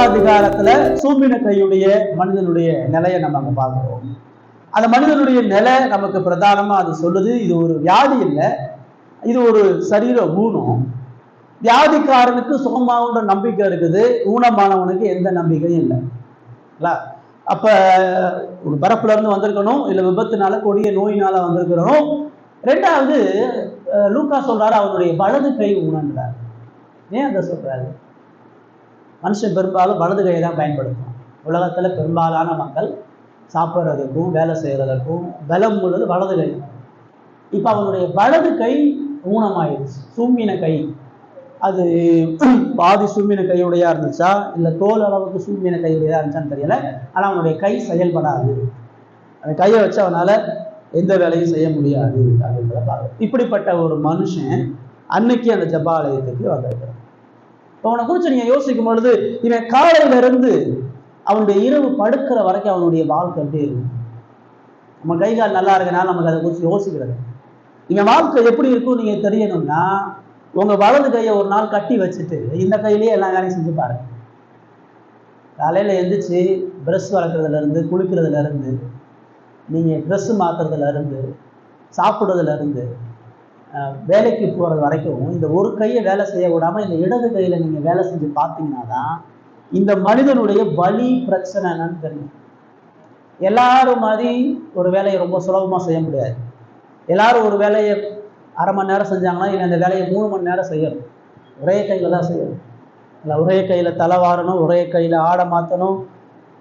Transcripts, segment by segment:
அதிகாரத்துல சூம்பின கையுடைய மனிதனுடைய நிலையை நம்ம அங்க பார்க்கிறோம். அந்த மனிதனுடைய நிலை நமக்கு பிரதானமா அது சொல்லுது, இது ஒரு வியாதி இல்லை, இது ஒரு சரீர ஊனம். வியாதிக்காரனுக்கு சுகமாகுன்ற நம்பிக்கை இருக்குது, ஊனமானவனுக்கு எந்த நம்பிக்கையும் இல்லை. அப்ப ஒரு பரப்புல இருந்து வந்திருக்கணும், இல்ல விபத்துனால கொடிய நோயினால வந்திருக்கிறோம். ரெண்டாவது லூக்கா சொல்றாரு அவனுடைய வலது கை ஊனன்றார். ஏன் அதை சொல்றாரு? மனுஷன் பெரும்பாலும் வலது கையை தான் பயன்படுத்தும். உலகத்துல பெரும்பாலான மக்கள் சாப்பிட்றதுக்கும் வேலை செய்யறதுக்கும் பலம் உள்ளது வலது கை. இப்ப அவனுடைய வலது கை ஊனமாயிடுச்சு, சூம்பின கை. அது பாதி சூம்பின கையுடையா இருந்துச்சா இல்ல தோல் அளவுக்கு சூம்பின கையுடையா இருந்துச்சான்னு தெரியல. ஆனா அவனுடைய கை செயல்படாது, அந்த கையை வச்சு அவனால எந்த வேலையும் செய்ய முடியாது அப்படின்றத பாருங்க. இப்படிப்பட்ட ஒரு மனுஷன் அன்னைக்கு அந்த ஜபாலயத்துக்கு வந்திருக்கிறான். இப்போ அவனை குறித்து நீங்க யோசிக்கும் பொழுது, இவன் காலையில இருந்து அவனுடைய இரவு படுக்கிற வரைக்கும் அவனுடைய வாழ்க்கை எப்படி இருக்கும்? நம்ம கை கால் நல்லா இருக்கனால நமக்கு அதை குறித்து யோசிக்கிறது. இவன் வாழ்க்கை எப்படி இருக்கும் நீங்க தெரியணும்னா, உங்க வலது கையை ஒரு நாள் கட்டி வச்சுட்டு இந்த கையிலேயே எல்லா வேலையும் செஞ்சு பாருங்க. காலையில எழுந்திரிச்சு ப்ரெஷ் வளர்க்குறதுல இருந்து, குளிக்கிறதுல இருந்து, நீங்க ட்ரெஸ் மாத்துறதுல இருந்து, சாப்பிட்றதுல இருந்து, வேலைக்கு போறது வரைக்கும் இந்த ஒரு கையை வேலை செய்ய விடாம இந்த இடது கையில நீங்க வேலை செஞ்சு பார்த்தீங்கன்னா தான் இந்த மனிதனுடைய வலி பிரச்சனை என்னன்னு தெரியும். எல்லாரும் மாதிரி ஒரு வேலையை ரொம்ப சுலபமா செய்ய முடியாது. எல்லாரும் ஒரு வேலையை அரை மணி நேரம் செஞ்சாங்கன்னா இல்லை அந்த வேலையை 3 மணி நேரம் செய்யணும். ஒரே கையில தான் செய்யணும். இல்லை ஒரே கையில தலை வாரணும், ஒரே கையில ஆடை மாற்றணும்.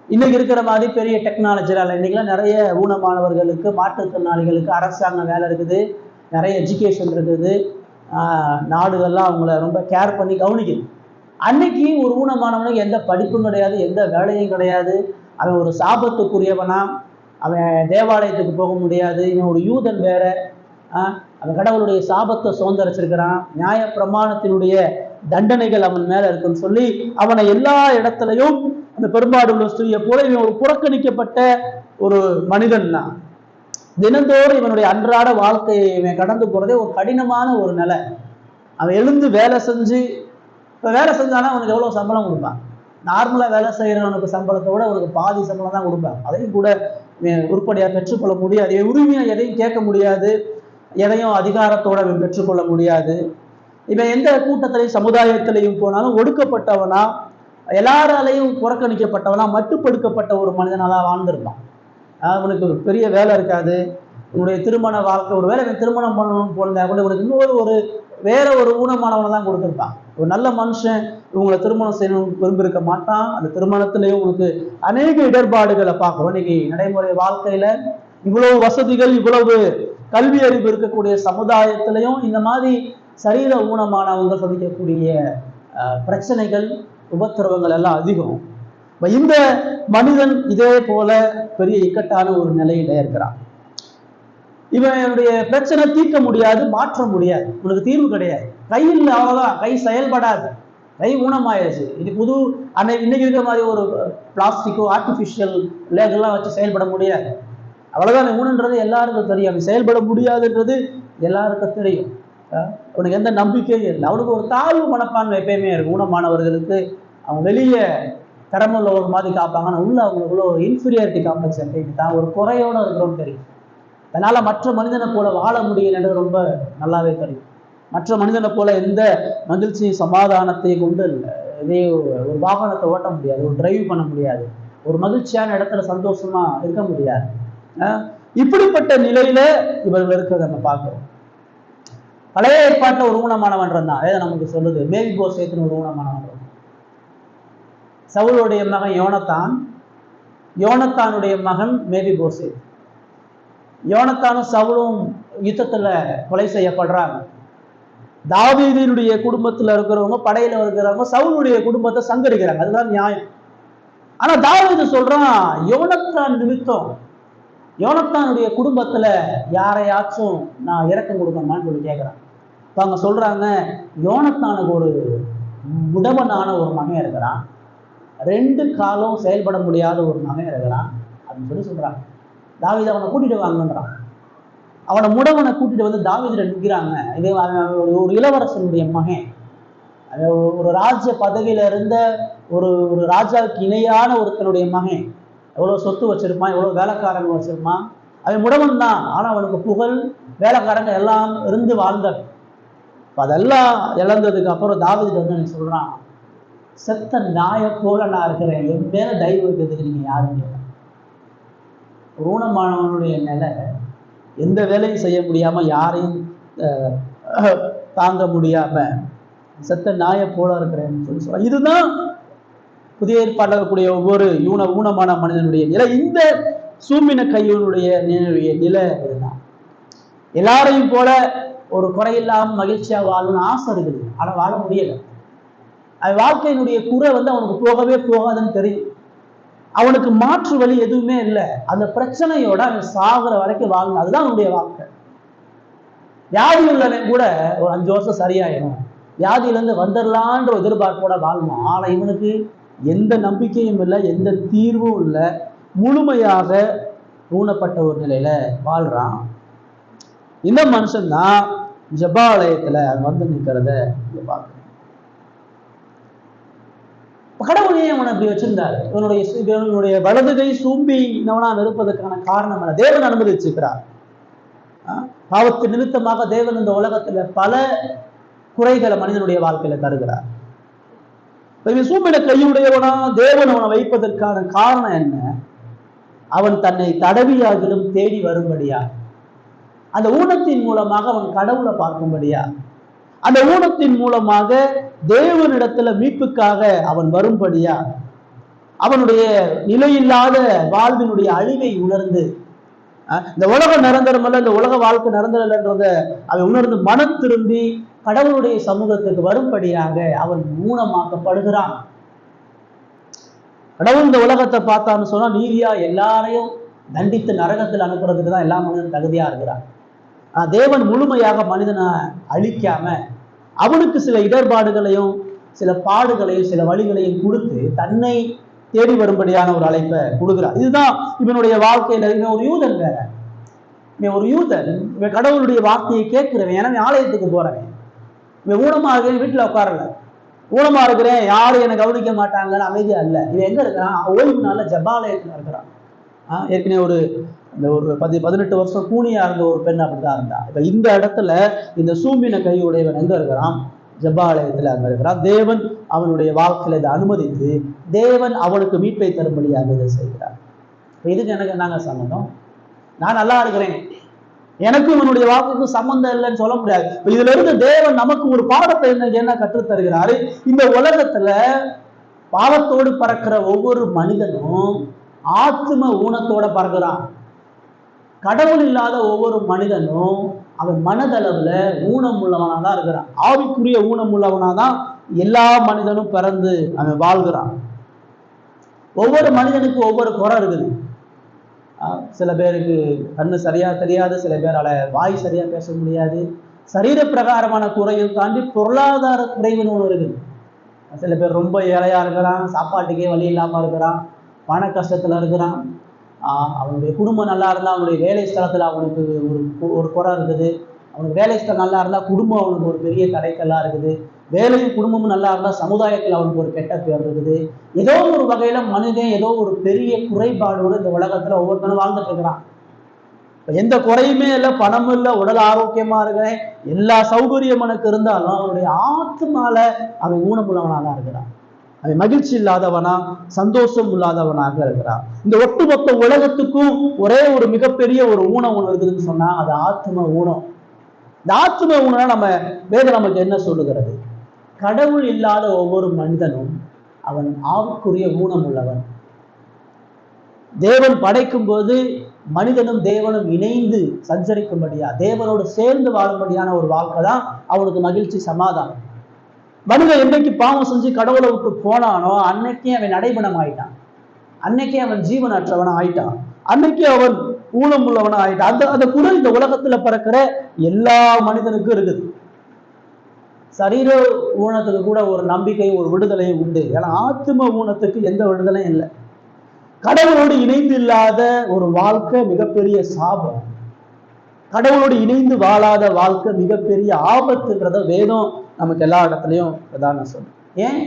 இன்னைக்கு இருக்கிற மாதிரி பெரிய டெக்னாலஜியால் இன்னைக்கெல்லாம் நிறைய ஊனமானவர்களுக்கு, மாற்றுத்திறனாளிகளுக்கு அரசாங்க வேலை இருக்குது, நிறைய எஜுகேஷன் இருக்குது, நாடுகள்லாம் அவங்கள ரொம்ப கேர் பண்ணி கவனிக்குது. அன்னைக்கு ஒரு ஊனமானவனுக்கு எந்த படிப்பும் கிடையாது, எந்த வேலையும் கிடையாது. அவன் ஒரு சாபத்துக்குரியவனா, அவன் தேவாலயத்துக்கு போக முடியாது, இவன் ஒரு யூதன் வேற, அவன் கடவுளுடைய சாபத்தை சுதந்திரிச்சிருக்கிறான், நியாய பிரமாணத்தினுடைய தண்டனைகள் அவன் மேல இருக்குன்னு சொல்லி அவனை எல்லா இடத்துலையும் அந்த பெரும்பாடுள்ள ஸ்திரியை போல இவன் ஒரு புறக்கணிக்கப்பட்ட ஒரு மனிதன் தான். தினந்தோறும் இவனுடைய அன்றாட வாழ்க்கையை இவன் கடந்து போறதே ஒரு கடினமான ஒரு நிலை. அவன் எழுந்து வேலை செஞ்சு, இப்போ வேலை செஞ்சானா அவனுக்கு எவ்வளோ சம்பளம் கொடுப்பான்? நார்மலாக வேலை செய்கிறவனுக்கு சம்பளத்தை விட அவனுக்கு பாதி சம்பளம் தான் கொடுப்பான். அதையும் கூட உருப்படியாக பெற்றுக்கொள்ள முடியாது. உரிமையாக எதையும் கேட்க முடியாது, எதையும் அதிகாரத்தோட பெற்றுக்கொள்ள முடியாது. இவன் எந்த கூட்டத்திலையும் சமுதாயத்திலையும் போனாலும் ஒடுக்கப்பட்டவனா, எல்லாராலையும் புறக்கணிக்கப்பட்டவனா, மட்டுப்படுத்தப்பட்ட ஒரு மனிதனால வாழ்ந்திருப்பான். அவனுக்கு ஒரு பெரிய வேலை இருக்காது. உன்னுடைய திருமண வாழ்க்கை, ஒரு வேலை திருமணம் பண்ணணும்னு போனதா கூட உனக்கு இன்னொரு வேற ஒரு ஊனமானவனை தான் கொடுத்துருப்பான். ஒரு நல்ல மனுஷன் இவங்களை திருமணம் செய்யணும்னு விரும்பியிருக்க மாட்டான். அந்த திருமணத்திலேயும் உனக்கு அநேக இடர்பாடுகளை பார்க்குறோம். இன்னைக்கு நடைமுறை வாழ்க்கையில இவ்வளவு வசதிகள், இவ்வளவு கல்வி அறிவு இருக்கக்கூடிய சமுதாயத்திலையும் இந்த மாதிரி சரீர ஊனமானவங்க சந்திக்கக்கூடிய பிரச்சனைகள், உபத்திரவங்கள் எல்லாம் அதிகம். இந்த மனிதன் இதே போல பெரிய இக்கட்டான ஒரு நிலையில இருக்கிறான். இவனுடைய பிரச்சனை தீர்க்க முடியாது, மாற்ற முடியாது, உனக்கு தீர்வு கிடையாது. கையில் அவ்வளவுதான், கை செயல்படாது, கை ஊனமாயிருச்சு. இது புது இன்னைக்கு இருக்கிற மாதிரி ஒரு பிளாஸ்டிக்கோ ஆர்டிஃபிஷியல் லேகெல்லாம் வச்சு செயல்பட முடியாது. அவ்வளவுதான். ஊனன்றது எல்லாருக்கும் தெரியும், அவன் செயல்பட முடியாதுன்றது எல்லாருக்கும் தெரியும். அவனுக்கு எந்த நம்பிக்கையும் இல்லை. அவனுக்கு ஒரு தாழ்வு மனப்பான்மை எப்பயுமே இருக்கு. ஊனமானவர்களுக்கு அவங்க வெளியே திறமையுள்ள ஒரு மாதிரி காப்பாங்கன்னா உள்ள அவங்களுக்குள்ள ஒரு இன்ஃபீரியாரிட்டி காம்ப்ளெக்ஸ் எப்படின்னு தான் ஒரு குறையோட இருக்கிறோம் தெரியும். அதனால மற்ற மனிதனை போல வாழ முடியலன்றது ரொம்ப நல்லாவே தெரியும். மற்ற மனிதனை போல எந்த மகிழ்ச்சி சமாதானத்தையும் கொண்டு இதே ஒரு வாகனத்தை ஓட்ட முடியாது, ஒரு டிரைவ் பண்ண முடியாது, ஒரு மகிழ்ச்சியான இடத்துல சந்தோஷமா இருக்க முடியாது. இப்படிப்பட்ட நிலையில இவர்கள் இருக்கிறத நம்ம பார்க்கிறோம். பழைய ஏற்பாட்டில் ஒரு ஊனமானவன் தான், வேதம் நமக்கு சொல்லுது. மேவி போசேத்துன்னு ஒரு ஊனமானவன். சவுலுடைய மகன் யோனத்தான், யோனத்தானுடைய மகன் மேவி போசேத். யோனத்தானும் சவுலும் யுத்தத்துல கொலை செய்யப்படுறாங்க. தாவீதினுடைய குடும்பத்துல இருக்கிறவங்க, படையில இருக்கிறவங்க சவுலுடைய குடும்பத்தை சங்கரிக்கிறாங்க. அதுதான் நியாயம். ஆனா தாவீது சொல்றான், யோனத்தான் நிமித்தம் யோனத்தானுடைய குடும்பத்துல யாரையாச்சும் நான் இரக்கம் கொடுக்கணுமான்னு சொல்லி கேட்கிறான். இப்போ அவங்க சொல்றாங்க, யோனத்தானுக்கு ஒரு முடவனான ஒரு மகன் இருக்கிறான், 2 காலம் செயல்பட முடியாத ஒரு மகன் இருக்கிறான் அப்படின்னு சொல்லி சொல்றாங்க. தாவீது அவனை கூட்டிட்டு வாங்கன்றான். அவனை முடவனை கூட்டிட்டு வந்து தாவீதுல நிற்கிறாங்க. இது ஒரு இளவரசனுடைய மகன். ஒரு ராஜ்ய பதவியில இருந்த ஒரு ஒரு ராஜாவுக்கு இணையான ஒருத்தனுடைய மகன் எவ்வளவு சொத்து வச்சிருப்பான், எவ்வளவு வேலைக்காரங்க வச்சிருப்பான். அவன் முடவன் தான், ஆனா அவனுக்கு புகழ், வேலைக்காரங்க எல்லாம் இருந்து வாழ்ந்தார். அதெல்லாம் இழந்ததுக்கு அப்புறம் தாவீது வந்து சொல்றான், செத்த நாயை போல நான் இருக்கிறேன், என் மேல தயவு வைக்கிறதுக்கு நீங்க யாருங்க? ஊனமானவனுடைய நிலை எந்த வேலையும் செய்ய முடியாம, யாரையும் தாங்க முடியாம செத்த நாயை போல இருக்கிறேன்னு சொல்லி சொல்றான். இதுதான் புதிய ஏற்பாட்டில் இருக்கக்கூடிய ஒவ்வொரு ஊனமான மனிதனுடைய நிலை. இந்த சூம்பின கையனுடைய நிலை இதுதான். எல்லாரையும் போல ஒரு குறையில்லாம மகிழ்ச்சியா வாழணும்னு ஆசை இருக்குது, ஆனா வாழ முடியல. அவன் வாழ்க்கையினுடைய குறை வந்து அவனுக்கு போகவே போகாதுன்னு தெரியும். அவனுக்கு மாற்று வழி எதுவுமே இல்லை. அந்த பிரச்சனையோட அவன் சாகுற வரைக்கும் வாழணும், அதுதான் அவனுடைய வாழ்க்கை. வியாதி உள்ளவன் கூட ஒரு 5 வருஷம் சரியாயிடும், வியாதியிலேருந்து வந்துடலான்ற எதிர்பார்ப்போட வாழணும். ஆனா இவனுக்கு எந்த நம்பிக்கையும் இல்லை, எந்த தீர்வும் இல்லை, முழுமையாக ஊனப்பட்ட ஒரு நிலையில வாழ்றான். இந்த மனுஷன் தான் ஜெபாலயத்துல வந்து நிற்கிறத பார்க்க. கடவுளையே அவனை அப்படி வச்சிருந்தாரு. இவனுடைய வலது கை சூம்பி இவனா இருப்பதற்கான காரணம் என்ன? தேவன் அனுமதிச்சிருக்கிறார். பாவத்து நிமித்தமாக தேவன் இந்த உலகத்துல பல குறைகளை மனிதனுடைய வாழ்க்கையில தருகிறார். சூம்பின கையுடையவனா தேவன் அவனை வைப்பதற்கான காரணம் என்ன? அவன் தன்னை தடவியாகிலும் தேடி வரும்படியா, அந்த ஊனத்தின் மூலமாக அவன் கடவுளை பார்க்கும்படியா, அந்த ஊனத்தின் மூலமாக தேவனிடத்துல மீட்புக்காக அவன் வரும்படியா, அவனுடைய நிலையில்லாத வாழ்வினுடைய அழிவை உணர்ந்து, இந்த உலகம் நிரந்தரம் அல்ல, இந்த உலக வாழ்க்கை நிரந்தரம் இல்லைன்றத அவன் உணர்ந்து மனம் திரும்பி கடவுளுடைய சமூகத்துக்கு வரும்படியாக அவன் ஊனமாக்கப்படுகிறான். கடவுள் இந்த உலகத்தை பார்த்தான்னு சொன்னா நீதியா எல்லாரையும் தண்டித்து நரகத்தில் அனுப்புறதுக்கு தான் எல்லா மனிதனும் தகுதியா இருக்கிறான். தேவன் முழுமையாக மனிதனை அழிக்காம அவனுக்கு சில இடர்பாடுகளையும் சில பாடுகளையும் சில வழிகளையும் கொடுத்து தன்னை தேடி வரும்படியான ஒரு அழைப்பை கொடுக்கிறார். இதுதான் இவனுடைய வாழ்க்கையில. இவன் ஒரு யூதன் வேற, இவன் ஒரு யூதன், இவன் கடவுளுடைய வார்த்தையை கேட்கிறவன், ஏன்னா ஆலயத்துக்கு போறவன். இவன் ஊனமா இருக்கிறேன், வீட்டுல உட்காரல, ஊனமா இருக்கிறேன், யாரும் என்னை கவனிக்க மாட்டாங்கன்னு அமைதியா இல்லை. இவன் எங்க இருக்கிறான்? ஓய்வு நாள்ல ஜெபாலயத்துல இருக்கிறான். ஏற்கனவே ஒரு 18 வருஷம் கூனியா இருந்த ஒரு பெண் அப்படிதான் இருந்தா. இப்ப இந்த இடத்துல இந்த சூம்பின கையுடையவன் எங்க இருக்கிறான்? ஜெபாலயத்துல அங்க இருக்கிறான். தேவன் அவனுடைய வாழ்க்கையில இதை அனுமதித்து தேவன் அவனுக்கு மீட்பை தரும்படியாக இதை செய்கிறார். இதுக்கு எனக்கு என்னங்க சம்மந்தம்? நான் நல்லா இருக்கிறேன், எனக்கும் இவனுடைய வாழ்க்கைக்கும் சம்பந்தம் இல்லைன்னு சொல்ல முடியாது. இதுல இருந்து தேவன் நமக்கு ஒரு பாடத்தை என்ன கற்றுத் தருகிறாரு? இந்த உலகத்துல பாவத்தோடு பறக்கிற ஒவ்வொரு மனிதனும் ஆத்ம ஊனத்தோட பறக்கிறான். கடவுள் இல்லாத ஒவ்வொரு மனிதனும் அவன் மனதளவுல ஊனம் உள்ளவனா தான் இருக்கிறான். ஆவிக்குரிய ஊனம் உள்ளவனா தான் எல்லா மனிதனும் பிறந்து அவன் வாழ்கிறான். ஒவ்வொரு மனிதனுக்கு ஒவ்வொரு குறை இருக்குது. சில பேருக்கு கண்ணு சரியா தெரியாது, சில பேரால வாய் சரியா பேச முடியாது. சரீர பிரகாரமான குறையை தாண்டி பொருளாதார குறைவுன்னு ஒன்று இருக்குது. சில பேர் ரொம்ப ஏழையா இருக்கிறான், சாப்பாட்டுக்கே வழி இல்லாம இருக்கிறான், பண கஷ்டத்துல இருக்கிறான். அவனுடைய குடும்பம் நல்லா இருந்தால் அவனுடைய வேலை ஸ்தலத்துல அவனுக்கு ஒரு குறை இருக்குது. அவனுக்கு வேலை ஸ்தலம் நல்லா இருந்தால் குடும்பம் அவனுக்கு ஒரு பெரிய தடைக்கல்லா இருக்குது. வேலையும் குடும்பமும் நல்லா இருந்தால் சமுதாயத்தில் அவனுக்கு ஒரு கெட்ட பேர் இருக்குது. ஏதோ ஒரு வகையில மனிதன் ஏதோ ஒரு பெரிய குறைபாடோடு இந்த உலகத்துல ஒவ்வொருத்தனும் வாழ்ந்துட்டு இருக்கிறான். எந்த குறையுமே இல்லை, பணமும் இல்லை, உடல் ஆரோக்கியமா இருக்கிறேன், எல்லா சௌகரியம் எனக்கு இருந்தாலும் அவனுடைய ஆத்மால அவன் ஊனமுள்ளவனாக தான் இருக்கிறான். அவன் மகிழ்ச்சி இல்லாதவனா, சந்தோஷம் இல்லாதவனாக இருக்கிறான். இந்த ஒட்டுமொத்த உலகத்துக்கும் ஒரே ஒரு மிகப்பெரிய ஒரு ஊனம் ஒன்று இருக்குதுன்னு சொன்னா அது ஆத்ம ஊனம். இந்த ஆத்ம ஊனம் நம்ம வேதம் நமக்கு என்ன சொல்லுகிறது? கடவுள் இல்லாத ஒவ்வொரு மனிதனும் அவன் ஆவிக்குரிய ஊனம் உள்ளவன். தேவன் படைக்கும் போது மனிதனும் தேவனும் இணைந்து சஞ்சரிக்கும்படியா, தேவனோடு சேர்ந்து வாழும்படியான ஒரு வாழ்க்கை தான் அவனுக்கு மகிழ்ச்சி, சமாதானம். மனிதன் என்னைக்கு பாவம் செஞ்சு கடவுளை விட்டு போனானோ அன்னைக்கே அவன் நடைபெணம் ஆயிட்டான், அன்னைக்கே அவன் ஜீவனற்றவனா ஆயிட்டான், அன்னைக்கே அவன் ஊனம் உள்ளவனா ஆயிட்டான். அந்த குரல் இந்த உலகத்துல பிறக்கிற எல்லா மனிதனுக்கும் இருக்குது. சரீர ஊனத்துக்கு கூட ஒரு நம்பிக்கை, ஒரு விடுதலையும் உண்டு. ஏன்னா ஆத்ம ஊனத்துக்கு எந்த விடுதலையும் இல்லை. கடவுளோடு இணைந்து இல்லாத ஒரு வாழ்க்கை மிகப்பெரிய சாபம். கடவுளோடு இணைந்து வாழாத வாழ்க்கை மிகப்பெரிய ஆபத்துன்றத வேதம் நமக்கு எல்லா இடத்துலையும் பிரதான சொல்லு. ஏன்?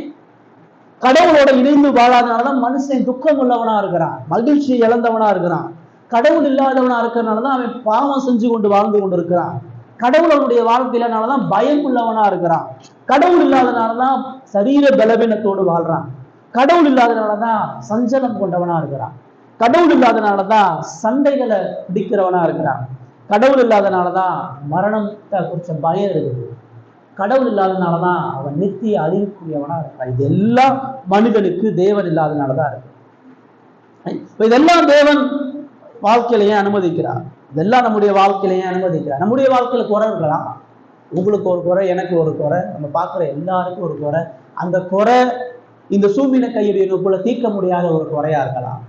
கடவுளோட இணைந்து வாழாதனாலதான் மனுஷன் துக்கம் உள்ளவனா இருக்கிறான், மகிழ்ச்சி இழந்தவனா இருக்கிறான். கடவுள் இல்லாதவனா இருக்கிறனாலதான் அவன் பாவம் செஞ்சு கொண்டு வாழ்ந்து கொண்டு இருக்கிறான். கடவுள் அவனுடைய வாழ்க்கையிலனாலதான் பயம் உள்ளவனா இருக்கிறான். கடவுள் இல்லாதனாலதான் சரீர பலவீனத்தோடு வாழ்றான். கடவுள் இல்லாதனாலதான் சஞ்சலம் கொண்டவனா இருக்கிறான். கடவுள் இல்லாதனாலதான் சண்டைகளை பிடிக்கிறவனா இருக்கிறான். கடவுள் இல்லாதனாலதான் மரணத்தை குறிச்ச பயம் இருக்குது. கடவுள் இல்லாதனாலதான் அவன் நித்திய அழிவுக்குரியவனா இருக்கான். இது எல்லாம் மனிதனுக்கு தேவன் இல்லாதனாலதான் இருக்கு. இதெல்லாம் தேவன் வாழ்க்கையிலேயே அனுமதிக்கிறார். இதெல்லாம் நம்முடைய வாழ்க்கையிலேயே அனுமதிக்கிறார். நம்முடைய வாழ்க்கையில குறை இருக்கலாம். உங்களுக்கு ஒரு குறை, எனக்கு ஒரு குறை, நம்ம பார்க்குற எல்லாருக்கும் ஒரு குறை. அந்த குறை இந்த சூமின கையுடைய நோக்குள்ள தீர்க்க முடியாத ஒரு குறையா இருக்கலாம்.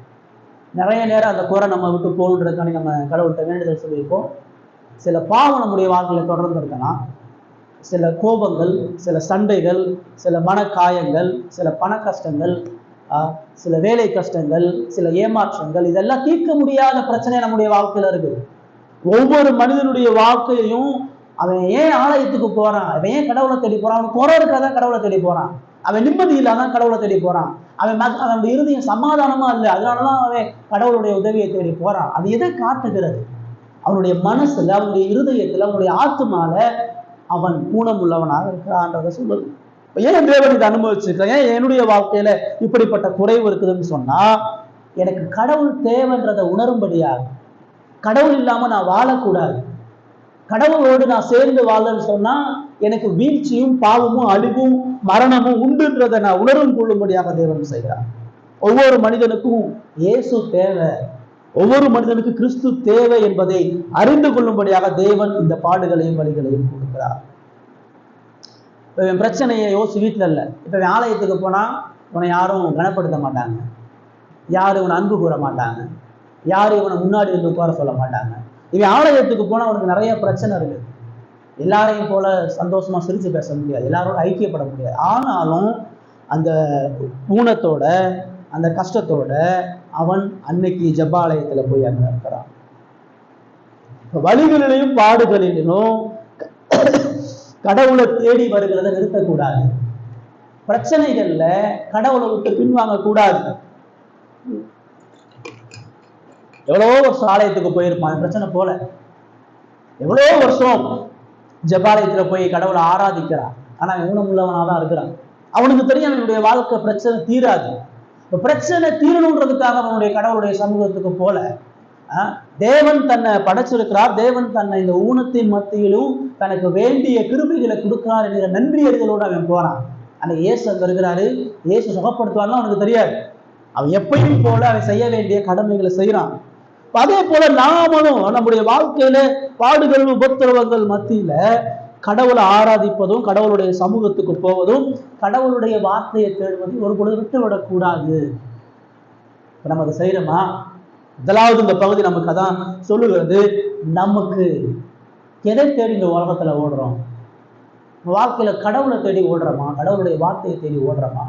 நிறைய நேரம் அந்த குறை நம்ம விட்டு போகணுன்றதுக்காண்டி நம்ம கடவுள்கிட்ட வேண்டுதல் சொல்லியிருப்போம். சில பாவம் நம்முடைய வாழ்க்கையில தொடர்ந்து இருக்கலாம். சில கோபங்கள், சில சண்டைகள், சில மனக்காயங்கள், சில பண கஷ்டங்கள், சில வேலை கஷ்டங்கள், சில ஏமாற்றங்கள், இதெல்லாம் தீர்க்க முடியாத பிரச்சனை நம்முடைய வாழ்க்கையில இருக்குது. ஒவ்வொரு மனிதனுடைய வாழ்க்கையையும் அவன் ஏன் ஆலயத்துக்கு போறான், அவன் ஏன் கடவுளை தேடி போறான், அவன் குறை இருக்காதான் கடவுளை தேடி போறான், அவன் நிம்மதி இல்லாதான் கடவுளை தேடி போறான், அவனுடைய இருதயம் சமாதானமா இல்லை, அதனாலதான் அவன் கடவுளுடைய உதவியை தேடி போறான். அது எதை காட்டுகிறது? அவனுடைய மனசுல, அவனுடைய இருதயத்துல, அவனுடைய ஆத்துமால அவன் ஊனம் உள்ளவனாக இருக்கிறான்றத சொல்லுது. ஏன் தேவன் இதை அனுபவிச்சிருக்கேன், ஏன் என்னுடைய வாழ்க்கையில இப்படிப்பட்ட குறைவு இருக்குதுன்னு சொன்னா, எனக்கு கடவுள் தேவைன்றதை உணரும்படியாக. கடவுள் இல்லாம நான் வாழக்கூடாது, கடவுளோடு நான் சேர்ந்து வாழன்னு சொன்னா எனக்கு வீழ்ச்சியும் பாவமும் அழிவும் மரணமும் உண்டுன்றதை நான் உணர்வு கொள்ளும்படியாக தேவன் செய்கிறார். ஒவ்வொரு மனிதனுக்கும் இயேசு தேவை, ஒவ்வொரு மனிதனுக்கு கிறிஸ்து தேவை என்பதை அறிந்து கொள்ளும்படியாக தேவன் இந்த பாடுகளையும் வழிகளையும் கொடுக்கிறார். இப்ப இவன் பிரச்சனையை வீட்டுல இல்லை. இப்ப இவன் ஆலயத்துக்கு போனா இவனை யாரும் கனப்படுத்த மாட்டாங்க, யாரும் இவனை அன்பு கூற மாட்டாங்க, யாரும் இவனை முன்னாடி இருந்து உட்கார சொல்ல மாட்டாங்க. இவன் ஆலயத்துக்கு போனா அவனுக்கு நிறைய பிரச்சனை இருக்குது. எல்லாரையும் போல சந்தோஷமா சிரிச்சு பேச முடியாது, எல்லாரோட ஐக்கியப்பட முடியாது. ஆனாலும் அந்த ஊனத்தோட அந்த கஷ்டத்தோட அவன் அன்னைக்கு ஜெபாலயத்துல போய் அங்க இருக்கிறான். வழிகளிலும் பாடுகளிலும் கடவுளை தேடி வருகிறத நிறுத்தக்கூடாது. பிரச்சனைகள்ல கடவுளை விட்டு பின்வாங்க கூடாது. எவ்வளோ வருஷம் ஆலயத்துக்கு போயிருப்பான் பிரச்சனை போல, எவ்வளோ வருஷம் ஜெபாலயத்துல போய் கடவுளை ஆராதிக்கிறான். ஆனா ஊனமுள்ளவனாதான் இருக்கிறான். அவனுக்கு தெரியும் அவனுடைய வாழ்க்கை பிரச்சனை தீராது. பிரச்சனை தீரணுன்றதுக்காக அவனுடைய கடவுளுடைய சமூகத்துக்கு போல தேவன் தன்னை படைச்சிருக்கிறார். தேவன் தன்னை இந்த ஊனத்தின் மத்தியிலும் தனக்கு வேண்டிய கிருபைகளை கொடுக்கிறார் என்கிற நன்றி அறிதலோடு அவன் போறான். அன்னைக்கு இயேசு அங்க இருக்கிறாரு, இயேசு சுகப்படுத்துவார்னு அவனுக்கு தெரியாது. அவன் எப்பயும் போல அவன் செய்ய வேண்டிய கடமைகளை செய்யறான். அதே போல நாமளும் நம்முடைய வாழ்க்கையில பாடுகள் உபத்திரவங்கள் மத்தியில கடவுளை ஆராதிப்பதும் கடவுளுடைய சமூகத்துக்கு போவதும் கடவுளுடைய வார்த்தையை தேடுவதும் ஒரு பொழுது விட்டு விடக்கூடாது. நம்ம அதை செய்யறோமா? முதலாவது இந்த பகுதி நமக்கு அதான் சொல்லுகிறது. நமக்கு எதை தேடி இந்த உலகத்துல ஓடுறோம்? வாழ்க்கையில கடவுளை தேடி ஓடுறோமா? கடவுளுடைய வார்த்தையை தேடி ஓடுறோமா?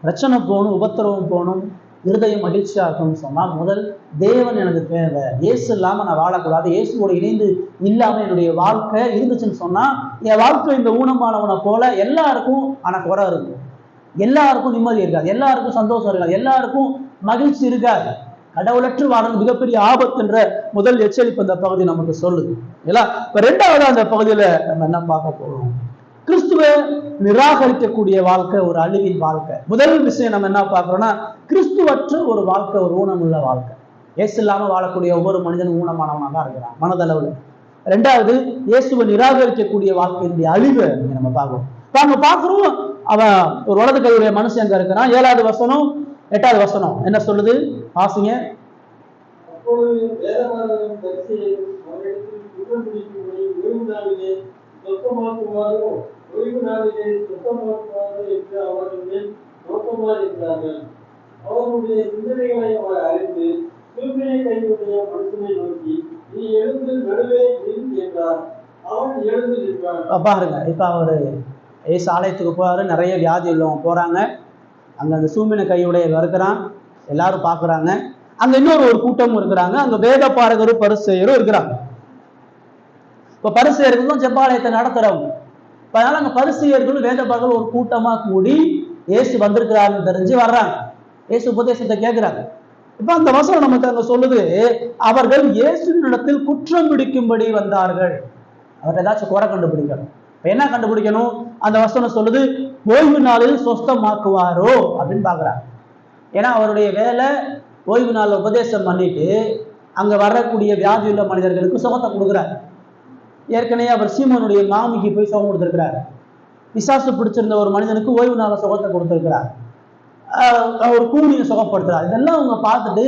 பிரச்சனை போகணும், உபத்திரவம் போகணும், இருதயம் மகிழ்ச்சியா இருக்கணும்னு சொன்னா முதல் தேவன் எனக்கு தேவை. இயேசு இல்லாம நான் வாழக்கூடாது. இயேசுவோட இணைந்து இல்லாம என்னுடைய வாழ்க்கை இருந்துச்சுன்னு சொன்னா என் வாழ்க்கை இந்த ஊனமானவனை போல எல்லாருக்கும் ஆனா குறை இருக்கும், எல்லாருக்கும் நிம்மதி இருக்காது, எல்லாருக்கும் சந்தோஷம் இருக்காது, எல்லாருக்கும் மகிழ்ச்சி இருக்காது. கடவுளற்று வாழ்றது மிகப்பெரிய ஆபத்துன்ற முதல் எச்சரிப்பு அந்த பகுதி நமக்கு சொல்லுது. இல்ல இப்ப ரெண்டாவது அந்த பகுதியில நம்ம என்ன பார்க்க போறோம்? கிறிஸ்துவை நிராகரிக்கக்கூடிய வாழ்க்கை ஒரு அழிவின் வாழ்க்கை. முதல் விஷயம் நம்ம என்ன பார்க்கிறோம்னா கிறிஸ்துவற்ற ஒரு வாழ்க்கை, ஒரு ஊனமுள்ள வாழ்க்கை. இயேசு இல்லாம வாழக்கூடிய ஒவ்வொரு மனிதனும் ஊனமானவனாக தான் இருக்கிறான் மனதளவுல. ரெண்டாவது இயேசுவை நிராகரிக்கக்கூடிய வாழ்க்கையினுடைய அழிவை நம்ம பார்க்கிறோம். நம்ம பார்க்கிறோம் அவன் ஒரு வலது கையுடைய மனுஷன் அங்க இருக்கிறான். 7வது வசனம் 8வது வசனம் என்ன சொல்லுது? வாசிங்க. அவருடைய சிந்தனைகளை அவர் அறிந்து சூழ்நிலை கையுடைய மனுஷனை நோக்கி நீ எழுந்து நடுவே என்றார். அவன் எழுந்து நின்றான். பாருங்க, இப்ப அவரு ஏசு ஆலயத்துக்கு போறாரு, நிறைய வியாதி உள்ளவங்க போறாங்க. அங்க அந்த சூமின கையுடைய இருக்கிறான், எல்லாரும் பாக்குறாங்க. அங்க இன்னொரு ஒரு கூட்டமும் இருக்கிறாங்க. அங்க வேத பாரகரும் பரிசேயரும் இருக்கிறாங்க. இப்ப பரிசேயர்களும் ஜெபாலயத்தை நடத்துறவங்க. அதனால அங்க பரிசேயர்களும் வேதபாரகர்கள் ஒரு கூட்டமா கூடி இயேசு வந்திருக்கிறாருன்னு தெரிஞ்சு வர்றாங்க. இயேசு உபதேசத்தை கேட்கிறாங்க. இப்ப அந்த வசனம் நமக்கு அங்க சொல்லுது, அவர்கள் இயேசுவினிடத்தில் குற்றம் பிடிக்கும்படி வந்தார்கள். அவர் ஏதாச்சும் குறை கண்டுபிடிக்கணும். இப்ப என்ன கண்டுபிடிக்கணும்? அந்த வசனம் சொல்லுது, ஓய்வு நாளில் சொஸ்தமாக்குவாரோ அப்படின்னு பாக்குறாங்க. ஏன்னா அவருடைய வேலை ஓய்வு நாள் உபதேசம் பண்ணிட்டு அங்க வரக்கூடிய வியாதி உள்ள மனிதர்களுக்கு சுகத்தை கொடுக்குறாரு. ஏற்கனவே அவர் சீமோனுடைய மாமிக்கு போய் சுகம் கொடுத்திருக்கிறார். பிசாசு பிடிச்சிருந்த ஒரு மனிதனுக்கு ஓய்வு நாள சுகத்தை கொடுத்திருக்கிறார். ஒரு கூலியை சுகப்படுத்துறார். இதெல்லாம் அவங்க பார்த்துட்டு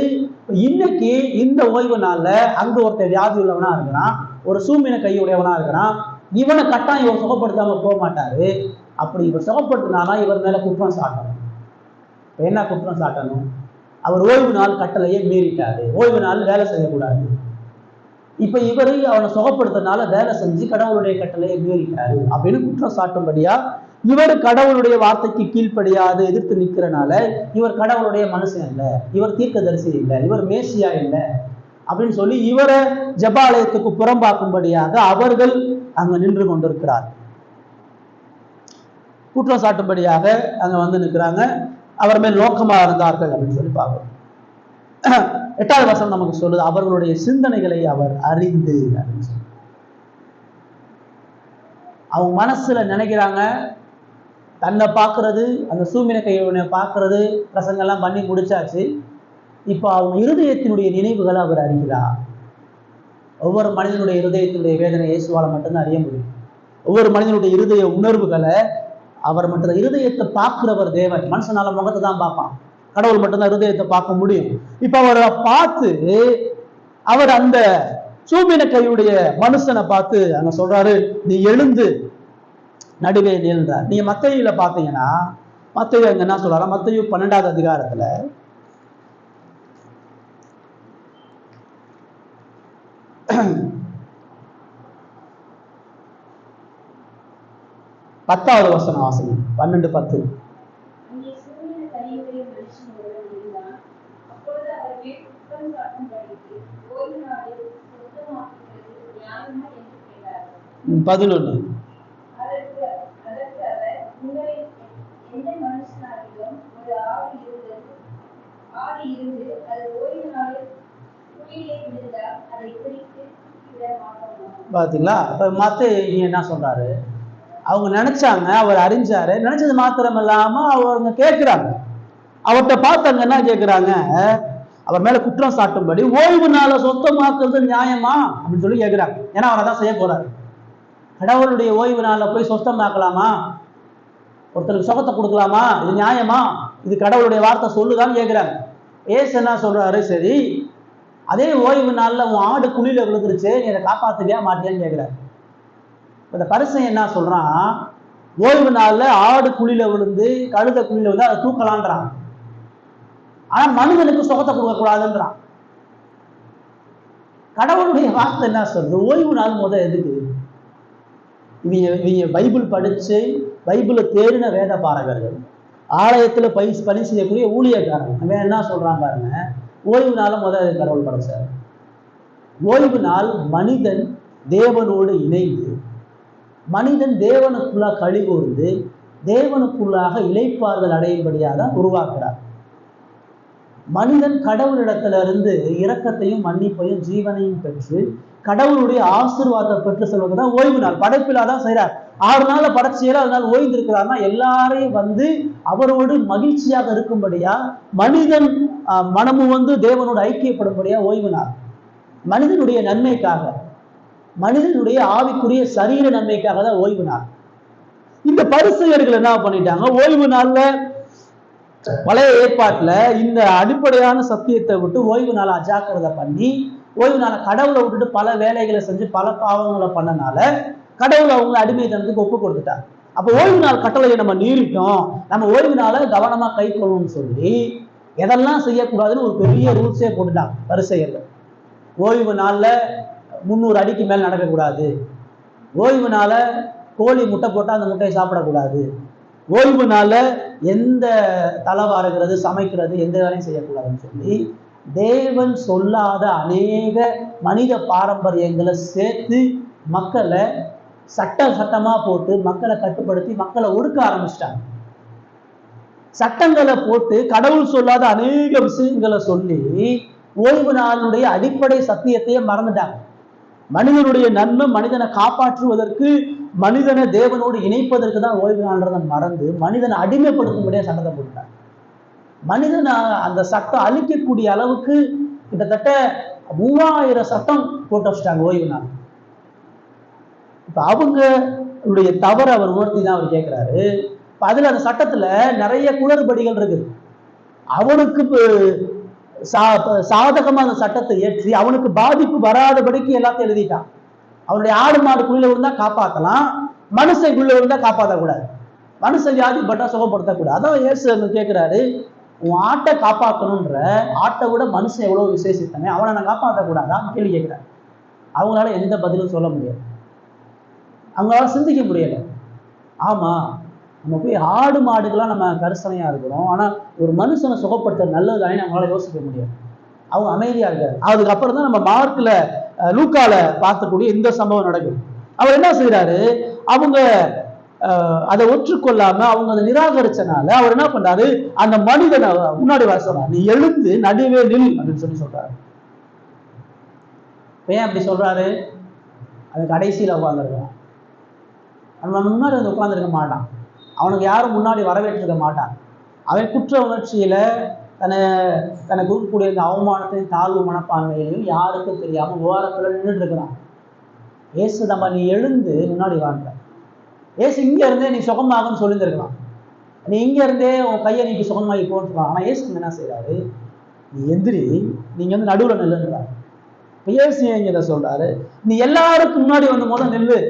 இன்னைக்கு இந்த ஓய்வு நாள்ல அங்க ஒருத்தர் வியாதி உள்ளவனா இருக்கிறான், ஒரு சூமின கையுடையவனா இருக்கிறான், இவனை கட்டாயம் இவர் சுகப்படுத்தாம போக மாட்டாரு. அப்படி இவர் சுகப்படுத்தினாலும் இவர் மேல குற்றம் சாட்டணும். என்ன குற்றம் சாட்டணும்? அவர் ஓய்வு நாள் கட்டளையை மீறிட்டாரு, ஓய்வு நாள் வேலை செய்யக்கூடாது. இப்ப இவரை அவனை சுகப்படுத்தினால வேலை செஞ்சு கடவுளுடைய கட்டளையை மீறிட்டாரு அப்படின்னு குற்றம் சாட்டும்படியா இவர் கடவுளுடைய வார்த்தைக்கு கீழ்ப்படியாது எதிர்த்து நிற்கிறனால இவர் கடவுளுடைய மனுஷன் இல்லை, இவர் தீர்க்கதரிசி இல்லை, இவர் மேசியா இல்லை அப்படின்னு சொல்லி இவரை ஜெபாலயத்துக்கு புறம்பாக்கும்படியாக அவர்கள் அங்க நின்று கொண்டிருக்கிறார். குற்றம் சாட்டும்படியாக அங்க வந்து நிற்கிறாங்க. அவர் மேல் நோக்கமா இருந்தார்கள் அப்படின்னு சொல்லி பார்க்கிறோம். 8வது வசனம் நமக்கு சொல்லுது, அவர்களுடைய சிந்தனைகளை அவர் அறிந்து அப்படின்னு சொல்லி. அவங்க மனசுல நினைக்கிறாங்க, தன்னை பார்க்கறது, அந்த சூமின கையவனை பார்க்கறது, பிரசங்கெல்லாம் பண்ணி முடிச்சாச்சு. இப்போ அவங்க இருதயத்தினுடைய நினைவுகளை அவர் அறிகிறார். ஒவ்வொரு மனிதனுடைய இருதயத்தினுடைய வேதனை இயேசுவால மட்டும்தான் அறிய முடியும். ஒவ்வொரு மனிதனுடைய இருதய உணர்வுகளை அவர் மட்டும், இருதயத்தை பார்க்கிறவர் தேவன். மனுஷனால முகத்தை தான் பார்ப்பான், கடவுள் மட்டும்தான் இருதயத்தை பார்க்க முடியும். இப்ப அவரை பார்த்து அவர் அந்த சூமின கையுடைய மனுஷனை பார்த்து அங்க சொல்றாரு, நீ எழுந்து நடுவே நின்றார். நீங்க மத்தேயுல பாத்தீங்கன்னா, மத்தேயு அங்க என்ன சொல்றாரு? மத்தேயு 12வது அதிகாரத்துல 10வது வசனம் வாசனை 12:10. பதினொன்று. பாத்தீங்களா? மத்தேயு என்ன சொல்றாரு? அவங்க நினைச்சாங்க, அவர் அறிஞ்சாரு, நினைச்சது மாத்திரம் இல்லாம அவங்க கேட்கிறாங்க. அவர்கிட்ட பார்த்தாங்க, என்ன கேட்கிறாங்க? அவர் மேல குற்றம் சாட்டும்படி ஓய்வு நாளை சொத்தமாக்குறது நியாயமா அப்படின்னு சொல்லி கேட்கிறாங்க. ஏன்னா அவர் அதான் செய்ய போறாரு. கடவுளுடைய ஓய்வு நாளை போய் சொத்தமாக்கலாமா? ஒருத்தருக்கு சுகத்தை கொடுக்கலாமா? இது நியாயமா? இது கடவுளுடைய வார்த்தை சொல்லுதான்னு கேட்கிறாங்க. ஏசு என்ன சொல்றாரு? சரி, அதே ஓய்வு நாள்ல உன் ஆடு குழியில விழுந்துருச்சு, நீ அதை காப்பாத்துவியா மாட்டியான்னு கேட்கிறாரு. இந்த பரிசேயன் என்ன சொல்றான்? ஓய்வு நாள்ல ஆடு குழியில விழுந்து, கழுத குழியில விழுந்து அதை தூக்கலான்றான். ஆனா மனிதனுக்கு சுகத்தை கொடுக்க கூடாதுன்றான். கடவுளுடைய வார்த்தை என்ன சொல்றது? ஓய்வு நாள் முதல் எதுக்கு? இவங்க பைபிள் படிச்சு பைபிளை தேடின வேத பாரகர்கள், ஆலயத்துல பணி செய்யக்கூடிய ஊழியக்காரங்க, அவன் என்ன சொல்றான் பாருங்க, ஓய்வு நாள முதல் கடவுள் படைச்சார். ஓய்வு நாள் மனிதன் தேவனோடு இணைந்து, மனிதன் தேவனுக்குள்ளாக கழிகூர்ந்து தேவனுக்குள்ளாக இளைப்பாறுதல் அடையும்படியாக தான் உருவாக்குறார். மனிதன் கடவுளிடத்திலிருந்து இரக்கத்தையும் மன்னிப்பையும் ஜீவனையும் பெற்று கடவுளுடைய ஆசீர்வாதத்தை பெற்று செல்வதுதான் ஓய்வு நாள். படைப்பிலா தான் செய்யறார். 6 நாள்ல படைச்சியல, அதனால ஓய்ந்து இருக்கிறார்னா எல்லாரையும் வந்து அவரோடு மகிழ்ச்சியாக இருக்கும்படியா, மனிதன் மனமும் வந்து தேவனோடு ஐக்கியப்படும்படியா ஓய்வு நாள். மனிதனுடைய நன்மைக்காக, மனிதனுடைய ஆவிக்குரிய சரீர நன்மைக்காக தான் ஓய்வு நாள். இந்த பரிசேயர்கள் என்ன பண்ணிட்டாங்க? ஓய்வு நாள்ல பழைய ஏற்பாட்டுல இந்த அடிப்படையான சத்தியத்தை விட்டு ஓய்வு நாளை அஜாக்கிரதை பண்ணி, ஓய்வு நாளை கடவுளை விட்டுட்டு பல வேலைகளை செஞ்சு பல பாவங்களை பண்ணனால கடவுளை அவங்க அடிமைத்தனத்துக்கு ஒப்பு கொடுத்துட்டாங்க. அப்ப ஓய்வு நாள் கட்டளையை நம்ம மீறிட்டோம், நம்ம ஓய்வு நாளை கவனமா கை கொள்ளணும்னு சொல்லி எதெல்லாம் செய்யக்கூடாதுன்னு ஒரு பெரிய ரூல்ஸே போட்டுட்டாங்க பரிசேயர்கள். ஓய்வு நாள்ல 300 அடிக்கு மேல் நடக்கக்கூடாது, ஓய்வு நாள கோழி முட்டை போட்டால் அந்த முட்டையை சாப்பிடக்கூடாது, ஓய்வு நாள எந்த தலைவாருகிறது சமைக்கிறது எந்த வேலையும் செய்யக்கூடாதுன்னு சொல்லி தேவன் சொல்லாத அநேக மனித பாரம்பரியங்களை சேர்த்து மக்களை சட்டமா போட்டு மக்களை கட்டுப்படுத்தி மக்களை ஒடுக்க ஆரம்பிச்சிட்டாங்க. சட்டங்களை போட்டு கடவுள் சொல்லாத அநேக விஷயங்களை சொல்லி ஓய்வு நாளுடைய அடிப்படை சத்தியத்தையே மறந்துட்டாங்க. மனிதனுடைய நன்மை மனிதனை காப்பாற்றுவதற்கு, மனிதனை தேவனோடு இணைப்பதற்கு தான் ஓய்வு நாள்ன்றதை மறந்து மனிதனை அடிமைப்படுத்தும்படியா சட்டத்தை போட்டாங்க. மனிதனை அந்த சட்டம் அழிக்கக்கூடிய அளவுக்கு கிட்டத்தட்ட 3000 சட்டம் போட்டு வச்சுட்டாங்க ஓய்வு நாள். இப்ப அவங்களுடைய தவறு அவர் உணர்த்தி தான் அவர் கேட்கிறாரு. இப்ப அதுல அந்த சட்டத்துல நிறைய குளறுபடிகள் இருக்குது. அவனுக்கு சாதகமா அந்த சட்டத்தை ஏற்றி அவனுக்கு பாதிப்பு வராதபடிக்கு எல்லாத்தையும் எழுதிட்டான். அவனுடைய ஆடு மாடு குழியில விழுந்தா காப்பாற்றலாம், மனுஷன் குழியில விழுந்தா காப்பாற்றக்கூடாது, மனுஷன் வியாதிப்பட்டா சுகப்படுத்தக்கூடாது. அதான் இயேசு கேட்கிறாரு, உன் ஆட்டை காப்பாற்றணுன்ற, ஆட்டை விட மனுஷன் எவ்வளவு விசேஷித்தமே, அவனை நான் காப்பாற்றக்கூடாதான் கேள்வி கேட்கிறாரு. அவங்களால எந்த பதிலும் சொல்ல முடியாது, அவங்களால சிந்திக்க முடியல. ஆமா, நம்ம போய் ஆடு மாடுகள்லாம் நம்ம கரிசனையா இருக்கிறோம், ஆனா ஒரு மனுஷனை சுகப்படுத்த நல்லதுதானே அவங்களால யோசிக்க முடியாது. அவங்க அமைதியா இருக்காரு. அதுக்கப்புறம் தான் நம்ம மார்க்ல லூக்கால பார்க்கக்கூடிய இந்த சம்பவம் நடக்குது. அவர் என்ன செய்யறாரு, அவங்க அதை ஒற்றுக்கொள்ளாம அவங்க அதை நிராகரிச்சனால அவர் என்ன பண்றாரு, அந்த மனிதனை முன்னாடி வர சொல்றாரு, நீ எழுந்து நடுவே நில் அப்படின்னு சொல்றாரு. ஏன் அப்படி சொல்றாரு, அது கடைசியில உட்கார்ந்துருக்கான். அவன் முன்னாடி வந்து உட்கார்ந்துருக்க மாட்டான், அவனுக்கு யாரும் முன்னாடி வரவேற்றிருக்க மாட்டான். அவன் குற்ற உணர்ச்சியில தனக்கு இருக்கக்கூடிய இந்த அவமானத்தையும் தாழ்வு மனப்பான்மையிலையும் யாருக்கும் தெரியாம ஓரத்துல நின்றுட்டு இருக்கிறான். ஏசு நம்ம நீ எழுந்து முன்னாடி வாங்க, ஏசு இங்க இருந்தே நீ சுகமாகன்னு சொல்லியிருந்திருக்கலாம், நீ இங்க இருந்தே உன் கையை நீக்கி சுகமாகி போட்டுருக்கலாம். ஆனா ஏசு என்ன செய்யறாரு, நீ எந்திரி, நீங்க வந்து நடுவுல நில்லுன்றாரு. ஏசு இங்க இதை சொல்றாரு, நீ எல்லாருக்கும் முன்னாடி வந்து முதல் நில்லு,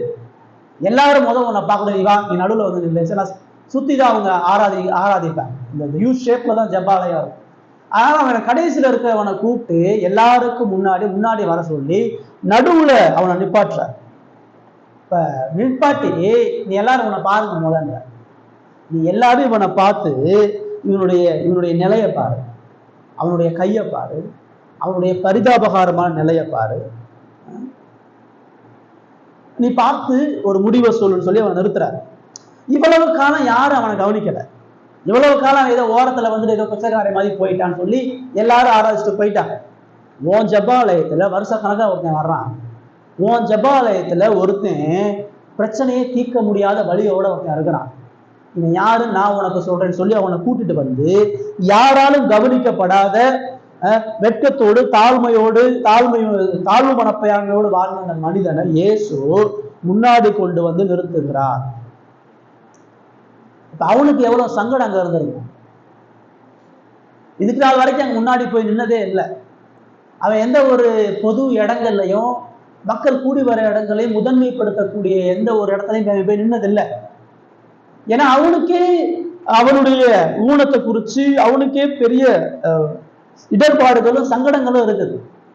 எல்லாரும் முதல் உன்னை பார்க்கணும், நீ வா, நீ நடுவில் வந்து நில்லு. சரி, நான் சுத்தி தான் அவங்க ஆராதிப்பாங்க, இந்த யூ ஷேப்ல தான் ஜெபாலயம் இருக்கும். அதனால அவனை கடைசியில இருக்கிறவனை கூப்பிட்டு எல்லாருக்கும் முன்னாடி வர சொல்லி நடுவுல அவனை நிப்பாட்டுறார். இப்ப நிப்பாட்டி, நீ எல்லாரும் உன்னை பாருங்க முதல்ல, நீ எல்லாரும் இவனை பார்த்து இவனுடைய நிலையை பாரு, அவனுடைய கையை பாரு, அவனுடைய பரிதாபகாரமான நிலையை பாரு, நீ பார்த்து ஒரு முடிவை சொல்லுன்னு சொல்லி அவனை நிறுத்துறாரு. இவ்வளவு காலம் யாரும் அவனை கவனிக்கல, இவ்வளவு காலம் ஏதோ ஓரத்துல வந்துட்டு ஏதோ பிச்சைக்காரை மாதிரி போயிட்டான்னு சொல்லி எல்லாரும் ஆராய்ச்சிட்டு போயிட்டாங்க. உன் ஜெபாலயத்துல வருஷ கணக்கா ஒருத்தன் வர்றான், உன் ஜெபாலயத்துல ஒருத்தன் பிரச்சனையை தீர்க்க முடியாத வழியோட ஒருத்தன் இருக்கிறான், இவன் யாரு நான் உனக்கு சொல்றேன்னு சொல்லி அவனை கூட்டிட்டு வந்து யாராலும் கவனிக்கப்படாத வெட்கத்தோடு தாழ்வு மனப்பையானோடு வாழ்ந்த அந்த மனிதனை இயேசு முன்னாடி கொண்டு வந்து நிறுத்துகிறார். அவனுக்கு எவ்வளவு சங்கடம் அங்க இருந்திருக்கும். இதுக்கு நாள் வரைக்கும் அங்க முன்னாடி போய் நின்னதே இல்லை. அவன் எந்த ஒரு பொது இடங்கள்லையும் மக்கள் கூடி வர இடங்களையும் முதன்மைப்படுத்தக்கூடிய எந்த ஒரு இடத்துலையும் போய் நின்னதில்லை. ஏன்னா அவனுக்கே அவனுடைய ஊனத்தை குறிச்சு அவனுக்கே பெரிய இடர்பாடுகளும் சங்கடங்களும் இருக்குது.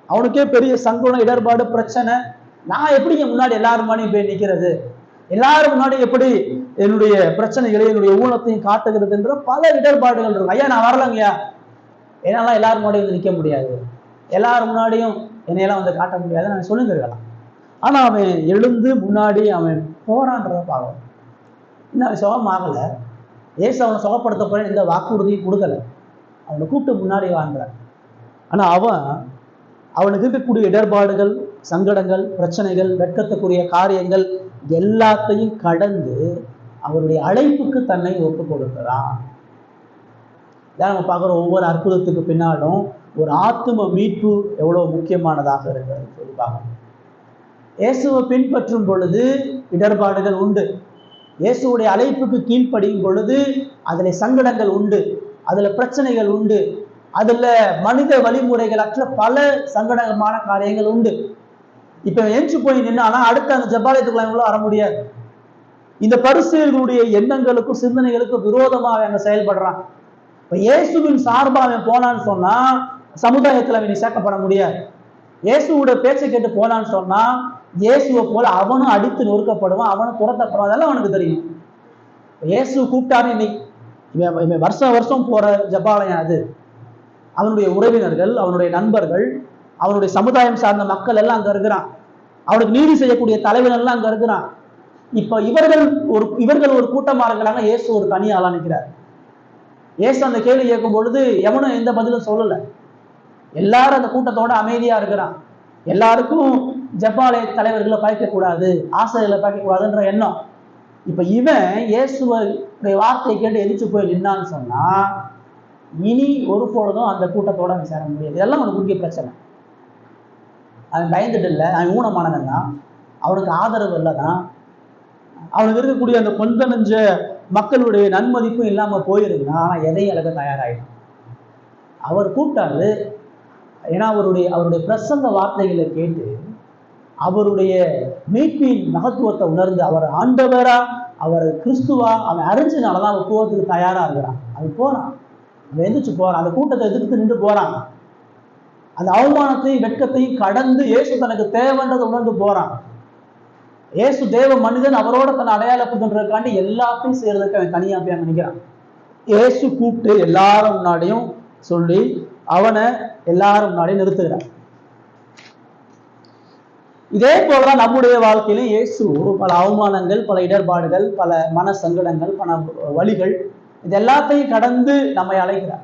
அவனுக்கே பெரிய சங்கடம், இடர்பாடு, பிரச்சனை. நான் எப்படிங்க முன்னாடி எல்லாரும் முன்னாடி போய் நிற்கிறது, எல்லாரும் முன்னாடி எப்படி என்னுடைய பிரச்சனைகளை என்னுடைய ஊனத்தையும் காட்டுகிறதுன்ற பல இடர்பாடுகள் இருக்கும். ஐயா நான் வரலங்கய்யா, என்னாலாம் எல்லாரும் முன்னாடி வந்து நிற்க முடியாது, எல்லாரும் முன்னாடியும் என்னையெல்லாம் வந்து காட்ட முடியாது நான் சொல்லியிருக்கலாம். ஆனா அவன் எழுந்து முன்னாடி அவன் போறான்றத பார்க்கணும். இன்னும் அவன் சுகமாகலை, ஏசு அவனை சுகப்படுத்த போற எந்த வாக்குறுதியும் கொடுக்கல, அவனை கூப்பிட்டு முன்னாடி வாழ்ந்தார். ஆனா அவனுக்கு இருக்கக்கூடிய இடர்பாடுகள், சங்கடங்கள், பிரச்சனைகள், வெட்கத்துக்குரிய காரியங்கள் எல்லாத்தையும் கடந்து அவருடைய அழைப்புக்கு தன்னை ஒப்பு கொடுக்கிறான். நம்ம பார்க்குறோம், ஒவ்வொரு அற்புதத்துக்கு பின்னாலும் ஒரு ஆத்தும மீட்பு எவ்வளவு முக்கியமானதாக இருக்கிறது சொல்லி பார்க்கணும். இயேசுவை பின்பற்றும் பொழுது இடர்பாடுகள் உண்டு, இயேசுடைய அழைப்புக்கு கீழ்ப்படியும் பொழுது அதுல சங்கடங்கள் உண்டு, அதுல பிரச்சனைகள் உண்டு, அதுல மனித வழிமுறைகள் அற்ற பல சங்கடமான காரியங்கள் உண்டு. இப்ப எஞ்சி போய் நின்னானா அடுத்த அந்த ஜெபாலயத்துக்குள்ள வர முடியாது. இந்த பரிசேயர்களுடைய எண்ணங்களுக்கும் சிந்தனைகளுக்கும் விரோதமாக அவங்க செயல்படுறான். இப்ப இயேசுவின் சார்பாக அவன் போனான்னு சொன்னா சமுதாயத்துல அவன் சேர்க்கப்பட முடியாது. இயேசுவோட பேச்சை கேட்டு போனான்னு சொன்னா இயேசுவை போல அவனும் அடித்து நொறுக்கப்படுவான், அவனும் துரத்தப்படுவான். அதெல்லாம் அவனுக்கு தெரியும். இயேசு கூப்பிட்டாரு, இன்னைக்கு இவன் வருஷம் போற ஜெபாலயம் அது. அவனுடைய உறவினர்கள், அவனுடைய நண்பர்கள், அவனுடைய சமுதாயம் சார்ந்த மக்கள் எல்லாம் அங்க இருக்கிறான், அவனுக்கு நீதி செய்யக்கூடிய தலைவர்கள் எல்லாம் அங்க இருக்கிறான். இப்ப இவர்கள் ஒரு கூட்டமா இருக்கிறாங்க, இயேசு ஒரு தனி ஆளா நிற்கிறார். இயேசு அந்த கேள்வி கேட்கும் பொழுது எவனும் எந்த பதிலும் சொல்லல. எல்லாரும் அந்த கூட்டத்தோட அமைதியா இருக்கிறான். எல்லாருக்கும் ஜெபாலய தலைவர்களை பகைக்கக்கூடாது, ஆசிரியர்களை பகைக்கக்கூடாதுன்ற எண்ணம். இப்ப இவன் இயேசுடைய வார்த்தையை கேட்டு எதிர்த்து போய் நின்னான்னு சொன்னா இனி ஒரு பொழுதும் அந்த கூட்டத்தோட அவன் சேர முடியாது. இதெல்லாம் அவனுக்கு முக்கிய பிரச்சனை. அவன் பயந்துட்டு இல்லை, அவன் ஊனமானவன் தான், அவனுக்கு ஆதரவு இல்லை தான், அவனுக்கு இருக்கக்கூடிய அந்த கொஞ்ச நெஞ்ச மக்களுடைய நன்மதிப்பும் இல்லாம போயிருந்தான். ஆனா எதையும் இழக்க தயாராயிடும். அவர் கூப்பிட்டாரு. ஏன்னா அவருடைய பிரசங்க வார்த்தைகளை கேட்டு அவருடைய மீட்பின் மகத்துவத்தை உணர்ந்து அவர் ஆண்டவரா அவர் கிறிஸ்துவா அவன் அறிஞ்சனாலதான் அவன் போகிறதுக்கு தயாரா இருக்கிறான். அவன் போறான், அவன் எந்திரிச்சு போறான், அந்த கூட்டத்தை எதிர்த்து நின்று போறான். அந்த அவமானத்தையும் வெட்கத்தையும் கடந்து இயேசு தனக்கு தேவைன்றதை உணர்ந்து போறான். இயேசு தேவ மனிதன், அவரோட தன்னை அடையாளப்படுத்துறதுக்காண்டி எல்லாத்தையும் செய்யறதுக்கு அவன் தனியா போய் நினைக்கிறான். இயேசு கூப்பிட்டு எல்லாரும் முன்னாடியும் சொல்லி அவனை எல்லாரும் முன்னாடியும் நிறுத்துகிறான். இதே போலதான் நம்முடைய வாழ்க்கையிலும் இயேசு பல அவமானங்கள், பல இடர்பாடுகள், பல மன சங்கடங்கள், பல வழிகள், இது எல்லாத்தையும் கடந்து நம்மை அழைக்கிறார்.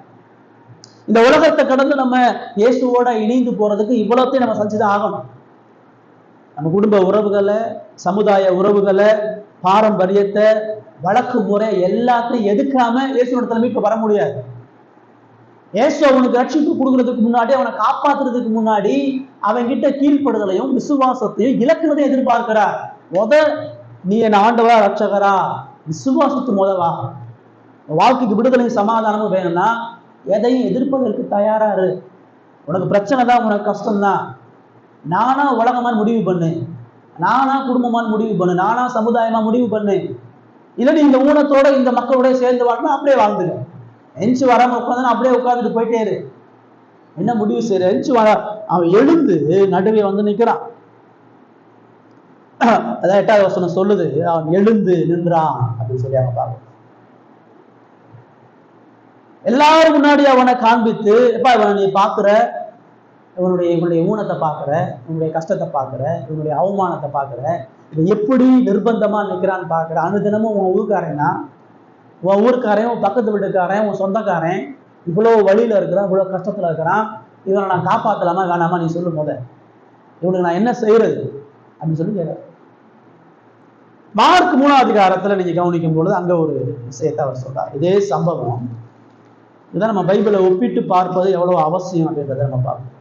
இந்த உலகத்தை கடந்து நம்ம இயேசுவோட இணைந்து போறதுக்கு இவ்வளத்தையும் நம்ம செஞ்சுதான் ஆகணும். நம்ம குடும்ப உறவுகளை, சமுதாய உறவுகளை, பாரம்பரியத்தை, வழக்கு முறை எல்லாத்தையும் எதுக்காம இயேசுவிடத்துல மீட்பு வர முடியாது. இயேசு அவனுக்கு ரட்சிப்பு கொடுக்கறதுக்கு முன்னாடி, அவனை காப்பாத்துறதுக்கு முன்னாடி அவன்கிட்ட கீழ்ப்படுதலையும் விசுவாசத்தையும் இழக்கிறதையும் எதிர்பார்க்கிறார். நீ என் ஆண்டவரா ரட்சகரா விசுவாசத்து முதவா. வாழ்க்கைக்கு விடுதலையும் சமாதானமும் வேணும்னா எதையும் எதிர்ப்பதற்கு தயாராரு. உனக்கு பிரச்சனை தான், உனக்கு கஷ்டம்தான், நானா உலகமான முடிவு பண்ணு, நானா குடும்பமான முடிவு பண்ணு, நானா சமுதாயமா முடிவு பண்ணு. இல்லைன்னு இந்த ஊனத்தோட இந்த மக்களோட சேர்ந்து வாழணும், அப்படியே வாழ்ந்துங்க. எஞ்சி வராம உட்காந்து அப்படியே உட்காந்துட்டு போயிட்டே இரு. என்ன முடிவு செய்யற? எஞ்சி வர அவன் எழுந்து நடுவே வந்து நிற்கிறான். அதான் 8வது வசனம் சொல்லுது, அவன் எழுந்து நின்றான் அப்படின்னு சொல்லி அவன் பார்க்க. எல்லாரும் முன்னாடி அவனை காண்பித்து, எப்ப இவனை நீ பாக்குற, இவனுடைய ஊனத்தை பாக்குற, இவனுடைய கஷ்டத்தை பாக்குற, இவனுடைய அவமானத்தை பாக்குற, இவன் எப்படி நிர்பந்தமா நிற்கிறான்னு பாக்குற. அனுதினமும் உன் ஊருக்காரன்னா, உன் ஊருக்காரன், உன் பக்கத்து வீட்டுக்காரன், உன் சொந்தக்காரன் இவ்வளவு வழியில இருக்கிறான், இவ்வளவு கஷ்டத்துல இருக்கிறான், இவனை நான் காப்பாத்தலாமா வேணாமா நீ சொல்லும் போத, இவனுக்கு நான் என்ன செய்யறது அப்படின்னு சொல்லி கேட்க. மார்க் 3வது அதிகாரத்துல நீங்க கவனிக்கும் பொழுது அங்க ஒரு விஷயத்தை அவர் சொல்றார். இதே சம்பவம் இதான் நம்ம பைபிளை ஒப்பிட்டு பார்ப்பது எவ்வளவு அவசியம் அப்படின்றத நம்ம பார்ப்போம்.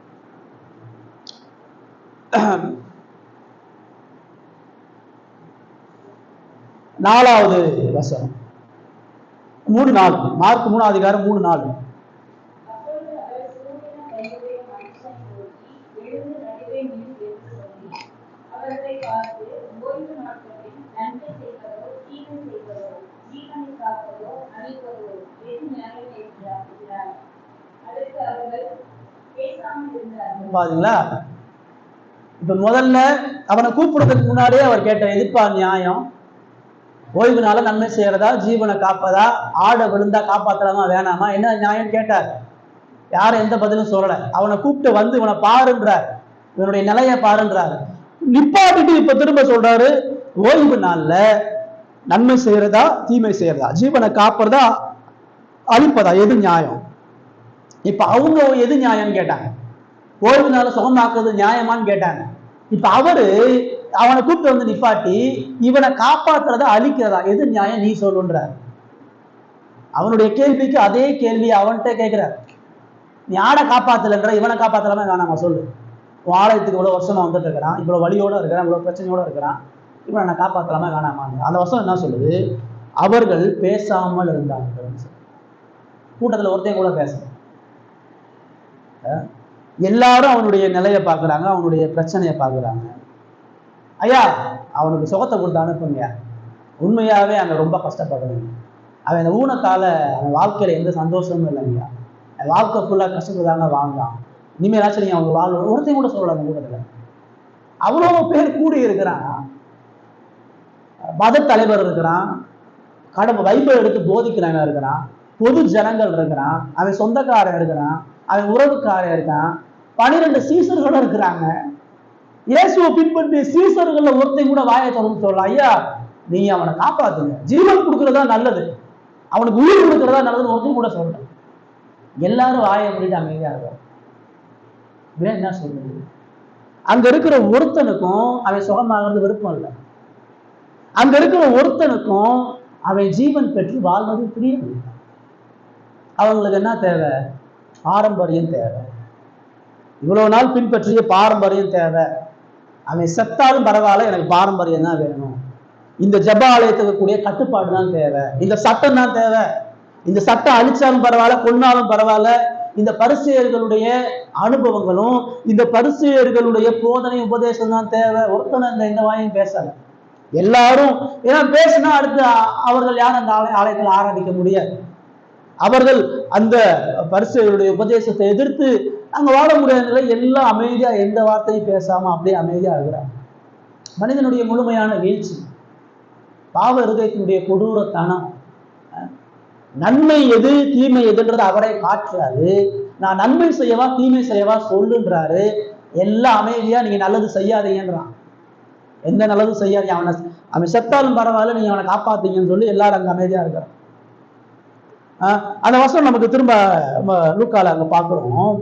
4வது வசனம் 3:4, மார்க் 3வது அதிகாரம் 3:4. பாத்தீங்களா? இப்ப முதல்ல அவனை கூப்பிடுறதுக்கு முன்னாடியே அவர் கேட்ட எதிர்ப்பா நியாயம். ஓய்வுனால நன்மை செய்யறதா, ஜீவனை காப்பதா, ஆடை விழுந்தா காப்பாத்தலாமா வேணாமா, என்ன நியாயம் கேட்டார். யாரும் எந்த பதிலும் சொல்லல. அவனை கூப்பிட்டு வந்து இவனை பாருன்றார், இவனுடைய நிலைய பாருன்றாரு. நிப்பாட்டிட்டு இப்ப திரும்ப சொல்றாரு, ஓய்வு நாள்ல நன்மை செய்யறதா தீமை செய்யறதா, ஜீவனை காப்பறதா அழிப்பதா, எது நியாயம்? இப்ப அவங்க எது நியாயம் கேட்டாங்க. ஓய்வு நாள சுகமாக்குறது நியாயமான்னு கேட்டாங்க. இப்ப அவரு அவனை கூப்பிட்டு வந்து நிப்பாட்டி இவனை காப்பாத்துறதா அழிக்கிறதா, எது நியாயம் நீ சொல்லுன்றார். அவனுடைய கேள்விக்கு அதே கேள்வியை அவன்கிட்ட கேட்கிறார். நீ ஆடை காப்பாத்தலன்ற, இவனை காப்பாத்தலாமா வேணாமா சொல்லு. உன் ஆலயத்துக்கு இவ்வளவு வருஷமா வந்துட்டு இருக்கிறான், இவ்வளவு வழியோட இருக்கிறான், இவ்வளவு பிரச்சனையோட இருக்கிறான், இவனை நான் காப்பாத்தலாமா வேணாமா? அந்த வருஷம் என்ன சொல்லுது? அவர்கள் பேசாமல் இருந்தார்கள். கூட்டத்துல ஒருத்தையும் கூட பேச, எல்லாரும் அவனுடைய நிலையை பார்க்குறாங்க, அவனுடைய பிரச்சனையை பார்க்குறாங்க. ஐயா அவனுக்கு சுகத்தை கொடுத்து அனுப்புங்க, உண்மையாவே அவன் ரொம்ப கஷ்டப்படுறீங்க, அவன் இந்த ஊனத்தால அவன் வாழ்க்கையில எந்த சந்தோஷமும் இல்லைங்க, வாழ்க்கை ஃபுல்லா கஷ்டத்துதாங்க வாழ்ந்தான், இனிமேலாச்சும் நீங்க அவங்க வாழ் ஒருத்தையும் கூட சொல்லல. அந்த கூட்டத்துல அவ்வளவு பேர் கூடி இருக்கிறான். மத தலைவர் இருக்கிறான், கடவுள் பைபிள் எடுத்து போதிக்கிறவன் இருக்கிறான், பொது ஜனங்கள் இருக்கிறான், அவன் சொந்தக்காரன் இருக்கிறான், அவன் உறவுக்காரன் இருக்கான், 12 சீசர்களும் இருக்கிறாங்க. இயேசுவை பின்பற்றிய சீசர்கள் ஒருத்தையும் கூட வாயை தொடர்ந்து சொல்லலாம். ஐயா நீங்க அவனை காப்பாத்துங்க. ஜீவன் கொடுக்கறதா நல்லது, அவனுக்கு உயிர் கொடுக்கறதா நல்லதுன்னு ஒருத்தர் கூட சொல்றேன். எல்லாரும் வாயை மூடிட்டு அமைதியா இருக்கும். என்ன சொல்றது? அங்க இருக்கிற ஒருத்தனுக்கும் அவன் சுகமாகிறது விருப்பம் இல்லை. அங்க இருக்கிற ஒருத்தனுக்கும் அவன் ஜீவன் பெற்று வாழ்வது பிரியம். அவங்களுக்கு என்ன தேவை? பாரம்பரியம் தேவை. இவ்வளவு நாள் பின்பற்றிய பாரம்பரியம் தேவை. அவன் செத்தாலும் பரவாயில்ல, எனக்கு பாரம்பரியம் தான் வேணும். இந்த ஜப ஆலயத்துக்கு கூடிய கட்டுப்பாடு தான் தேவை. இந்த சட்டம் தான் தேவை. இந்த சட்டம் அழிச்சாலும் பரவாயில்ல, கொன்னாலும் பரவாயில்ல. இந்த பரிசேயர்களுடைய அனுபவங்களும் இந்த பரிசேயர்களுடைய போதனை உபதேசம் தான் தேவை. ஒருத்தனை இந்த வாயும் பேசல. எல்லாரும் ஏன்னா பேசினா அடுத்து அவர்கள் யாரும் அந்த ஆலயத்தில் ஆராதிக்க முடியாது. அவர்கள் அந்த பரிசேயர்களுடைய உபதேசத்தை எதிர்த்து அங்க வாழ முடியாத எல்லாம் அமைதியா எந்த வார்த்தையும் பேசாம அப்படியே அமைதியா இருக்கிறார். மனிதனுடைய முழுமையான வீழ்ச்சி, பாவ இருதயத்தினுடைய கொடூரத்தனம். நன்மை எது தீமை எதுன்றது அவரே காட்டுறாரு. நான் நன்மை செய்யவா தீமை செய்யவா சொல்லுன்றாரு. எல்லாம் அமைதியா நீங்க நல்லது செய்யாதீங்கன்றான். எந்த நல்லதும் செய்யாதீங்க, அவன் செத்தாலும் பரவாயில்ல, நீங்க அவனை காப்பாத்தீங்கன்னு சொல்லி எல்லாரும் அங்க அமைதியா இருக்கிறான். அந்த வசனம் நமக்கு திரும்ப லூக்கால அங்க பாக்குறோம்.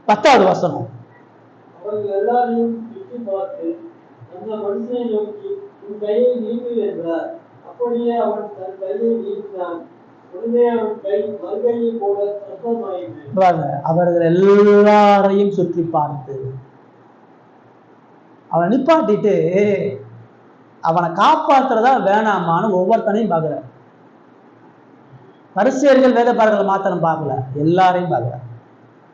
10வது வசனம். அவர்கள் எல்லாரையும் சுற்றி பார்த்து அந்த மனுஷனை நோக்கி உன் கையை நீட்டு என்றார். அப்படியே அவன் தன் கையை நீட்டினான். உடனே அவன் கை மறுகையை போல சுத்தமாயிற்று. அவர்கள் எல்லாரையும் சுற்றி பார்த்து அவனை நிப்பாட்டிட்டு அவனை காப்பாத்துறதா வேணாமான்னு ஒவ்வொருத்தனையும் பார்க்கல. பரிசேயர்கள் வேதபாரர்கள் மாத்திரம் பார்க்கல, எல்லாரையும் பார்க்கல,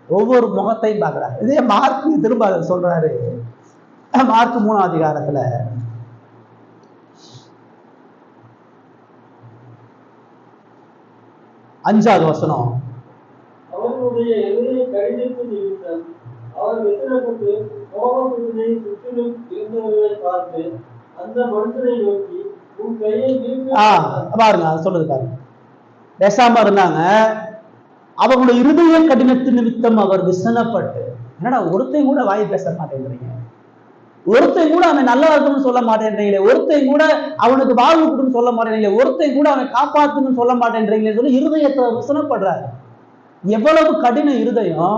ஒவ்வொரு முகத்தையும் பார்க்கிறார். இதே மார்க்கு திரும்ப அதை சொல்றாரு. மார்க்கு 3ஆம் அதிகாரத்துல 5வது வசனம். அவர்களுடைய எதிரே கடிதத்து நிமித்தம் அவர் வெற்றிடப்பட்டு கோபத்துடனே சுற்றிலும் இருந்தவர்களை பார்த்து அந்த மனுஷனை நோக்கி உன் கையை பாருங்க, அது சொல்றது பாருங்க. பேசாம இருந்தாங்க. அவர்களுடைய இருதய கடினத்து நிமித்தம் அவர் விசனப்பட்டு. என்னடா ஒருத்தையும் கூட வாய் பேச மாட்டேன்றீங்க, ஒருத்தையும் கூட அவன் நல்லா இருக்குன்னு சொல்ல மாட்டேன்றீங்களே, ஒருத்தையும் கூட அவனுக்கு வாழ்வு கொடுன்னு சொல்ல மாட்டேன்றீங்களே, ஒருத்தையும் கூட அவனை காப்பாத்துன்னு சொல்ல மாட்டேன்றீங்களே சொல்லி இருதயத்தை விசனப்படுறாரு. எவ்வளவு கடின இருதயம்!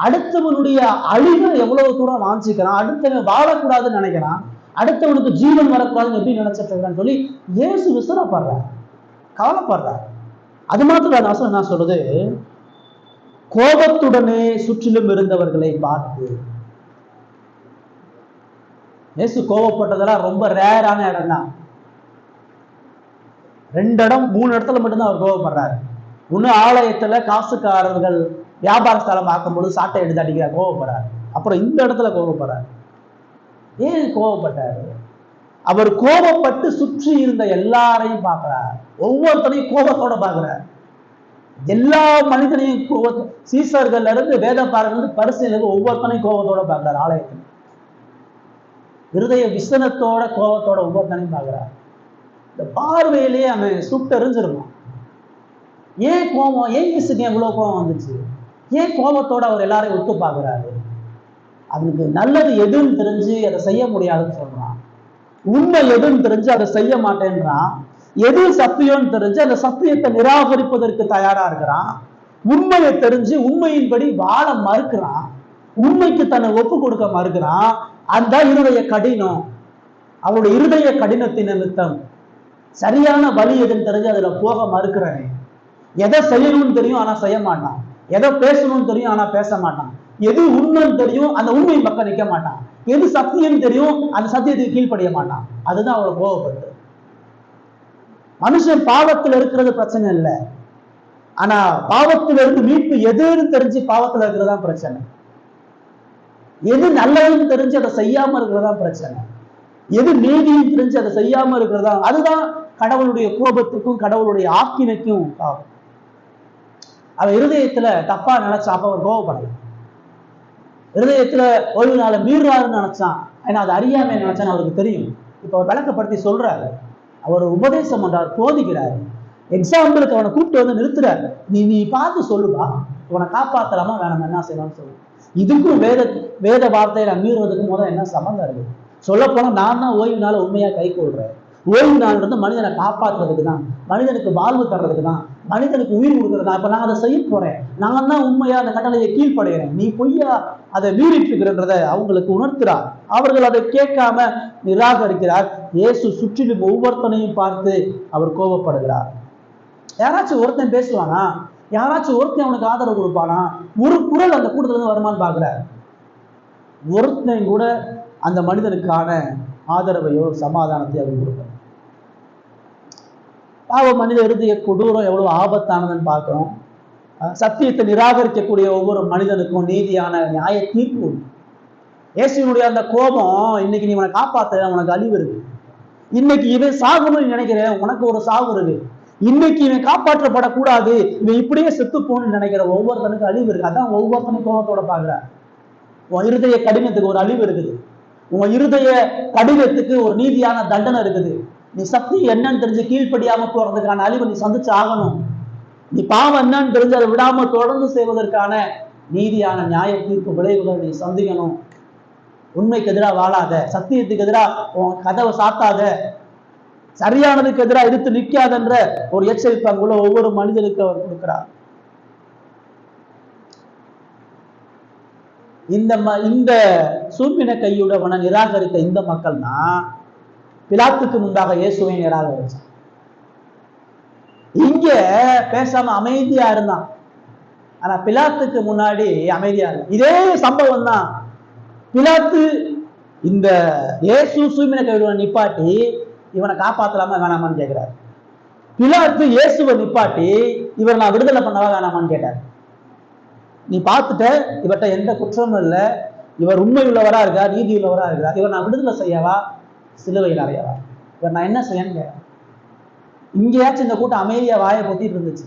அடுத்தவனுடைய அழிவை எவ்வளவு தூரம் வாஞ்சிக்கிறான், அடுத்தவன் வாழக்கூடாதுன்னு நினைக்கிறான், அடுத்தவனுக்கு ஜீவன் வரக்கூடாதுன்னு எப்படி நினைச்சிட்டு இருக்கான்னு சொல்லி இயேசு விசனப்படுறார், கவலைப்படுறார். அது மாத்திரம் வசனம் நான் சொல்றது, கோபத்துடனே சுற்றிலும் இருந்தவர்களை பார்த்து. இயேசு கோபப்பட்டதெல்லாம் ரொம்ப ரேரான இடம் தான். 2 இடம் 3 இடத்துல மட்டும்தான் அவர் கோபப்படுறாரு. ஒண்ணு ஆலயத்துல காசுக்காரர்கள் வியாபார ஸ்தலம் ஆக்கும்போது சாட்டை எடுத்து அடிக்கிறார், கோபப்படுறாரு. அப்புறம் இந்த இடத்துல கோபப்படுறாரு. ஏன் கோபப்பட்டாரு? அவர் கோபப்பட்டு சுற்றி இருந்த எல்லாரையும் பார்க்கிறார். ஒவ்வொருத்தரையும் கோபத்தோட பார்க்கிறார். எல்லா மனிதனையும் சீசர்கள்ல இருந்து வேதபாரர்கள் பரிசேயர்கள் ஒவ்வொருத்தனையும் கோபத்தோட பார்க்கிறார். ஆலயத்தில் இருதய விசனத்தோட கோபத்தோட ஒவ்வொருத்தனையும் பார்க்கிறார். இந்த பார்வையிலேயே அவன் சுட்டெறிஞ்சிருக்கும். ஏன் கோபம்? ஏன் இயேசுக்கு எவ்வளவு கோபம் வந்துச்சு? ஏன் கோபத்தோட அவர் எல்லாரையும் ஒத்து பார்க்கிறாரு? அவனுக்கு நல்லது எதுன்னு தெரிஞ்சு அதை செய்ய முடியாதுன்னு சொல்றான். உண்மை எதுன்னு தெரிஞ்சு அதை செய்ய மாட்டேன்றான். எது சத்தியம்னு தெரிஞ்சு அந்த சத்தியத்தை நிராகரிப்பதற்கு தயாரா இருக்கிறான். உண்மையை தெரிஞ்சு உண்மையின்படி வாழ மறுக்கிறான். உண்மைக்கு தன்னை ஒப்பு கொடுக்க மறுக்கிறான். அந்த இருதய கடினம், அவருடைய இருதய கடினத்தின் நிமித்தம் சரியான வழி எதுன்னு தெரிஞ்சு அதுல போக மறுக்கிறேன். எதை செய்யணும்னு தெரியும் ஆனா செய்ய மாட்டான், எதை பேசணும்னு தெரியும் ஆனா பேச மாட்டான், எது உண்மைன்னு தெரியும் அந்த உண்மை பக்கம் நிற்க மாட்டான், எது சத்தியம் தெரியும் அந்த சத்தியத்துக்கு கீழ்ப்படிய மாட்டான். அதுதான் அவளை கோபப்படுது. மனுஷன் பாவத்தில் இருக்கிறது பிரச்சனை இல்லை, ஆனா பாவத்துல இருந்து மீட்பு எதுன்னு தெரிஞ்சு பாவத்துல இருக்கிறதா பிரச்சனை. எது நல்லதுன்னு தெரிஞ்சு அதை செய்யாம இருக்கிறதா பிரச்சனை. எது நீதியும் தெரிஞ்சு அதை செய்யாம இருக்கிறதா, அதுதான் கடவுளுடைய கோபத்துக்கும் கடவுளுடைய ஆக்கினைக்கும் பாவம். அவ இருதயத்துல தப்பா நினைச்சா அப்ப அவர் கோபப்படல. இருதயத்துல ஓய்வு நாளை மீறாருன்னு நினைச்சான், ஏன்னா அது அறியாம நினைச்சான்னு அவருக்கு தெரியும். இப்ப அவர் விளக்கப்படுத்தி சொல்றாரு, அவர் உபதேசம் பண்றாரு, போதிக்கிறாரு. எக்ஸாம்பிளுக்கு அவனை கூப்பிட்டு வந்து நிறுத்துறாரு. நீ பார்த்து சொல்லுவா, உன்னை காப்பாத்தலாமா வேணாம், என்ன செய்யலாம்னு சொல்லு. இதுக்கும் வேத வார்த்தையில மீறுவதற்கு முதல்ல என்ன சம்பந்தம் இருக்கு? சொல்ல போனா நான் தான் ஓய்வு நாளை உண்மையா கை கொள்றேன். ஓய்வு நாள் இருந்து மனிதனை காப்பாற்றுறதுக்கு தான், மனிதனுக்கு வாழ்வு தர்றதுக்கு தான், மனிதனுக்கு உயிர் கொடுக்கறது தான். இப்ப நான் அதை செய்ய போறேன், நான் தான் உண்மையா அந்த கட்டளையை கீழ்ப்படுகிறேன், நீ பொய்யா அதை மீறிட்டு இருக்கிறன்றதை அவங்களுக்கு உணர்த்துறார். அவர்கள் அதை கேட்காம நிராகரிக்கிறார். இயேசு சுற்றிலும் ஒவ்வொருத்தனையும் பார்த்து அவர் கோபப்படுகிறார். யாராச்சும் ஒருத்தன் பேசுவானா, யாராச்சும் ஒருத்தன் அவனுக்கு ஆதரவு கொடுப்பானா, ஒரு குரல் அந்த கூட்டத்துல இருந்து வருமானு பாக்குறார். ஒருத்தன் கூட அந்த மனிதனுக்கான ஆதரவையோ சமாதானத்தையோ அவர் கொடுப்பார். மனித இருதய கொடூரம் எவ்வளவு ஆபத்தானதுன்னு பார்க்கிறோம். சத்தியத்தை நிராகரிக்கக்கூடிய ஒவ்வொரு மனிதனுக்கும் நீதியான நியாய தீர்ப்பு. இயேசுவினுடைய அந்த கோபம், இன்னைக்கு நீ இவனை காப்பாத்த உனக்கு அழிவு இருக்கு, இன்னைக்கு இவன் சாகணும்னு நினைக்கிறேன் உனக்கு ஒரு சாவு இருக்கு, இன்னைக்கு இவன் காப்பாற்றப்படக்கூடாது இவன் இப்படியே செத்து போகணும்னு நினைக்கிற ஒவ்வொருத்தனுக்கு அழிவு இருக்கு. அதான் ஒவ்வொருத்தனும் கோபத்தோட பாக்குற. உன் இருதய கடினத்துக்கு ஒரு அழிவு இருக்குது, உன் இருதய கடினத்துக்கு ஒரு நீதியான தண்டனை இருக்குது. நீ சக்தி என்னன்னு தெரிஞ்சு கீழ்ப்படியாம போறதுக்கான அழிவை நீ சந்திச்சு ஆகணும். நீ பாவம் என்னன்னு தெரிஞ்சு அதை விடாம தொடர்ந்து செய்வதற்கான நீதியான நியாய தீர்ப்பு விளைவுகளை நீ சந்திக்கணும். உண்மைக்கு எதிராக வாழாத, சத்தியத்துக்கு எதிராக உன் கதவை சாத்தாத, சரியானதுக்கு எதிராக எதிர்த்து நிற்காதன்ற ஒரு எச்சரிப்பு அங்குள்ள ஒவ்வொரு மனிதனுக்கு அவர் கொடுக்கிறார். இந்த சூம்பின கையுடவனை நிராகரித்த இந்த மக்கள் தான் பிலாத்துக்கு முன்பாக இயேசுவை நிராகரிச்சான். இங்க பேசாம அமைதியா இருந்தான், ஆனா பிலாத்துக்கு முன்னாடி அமைதியா இல்லை. இதே சம்பவம் தான். பிலாத்து இந்த இயேசு சூம்பின கையுடவனை நிப்பாட்டி இவனை காப்பாத்தலாமா வேணாமான்னு கேட்கிறார். பிலாத்து இயேசுவை நிப்பாட்டி இவர் நான் விடுதலை பண்ணவா வேணாமான்னு கேட்டார். நீ பார்த்துட்ட, இவர்கிட்ட எந்த குற்றமும் இல்லை, இவர் உண்மை உள்ளவரா இருக்கா, நீதி உள்ளவரா இருக்கா, இவர் நான் விடுதலை செய்யவா சிலுவையில் அறையவா, இவர் நான் என்ன செய்யன்னு கேட்கிறேன். இங்கேயாச்சும் இந்த கூட்டம் அமைதியா வாயை பொத்திட்டு இருந்துச்சு,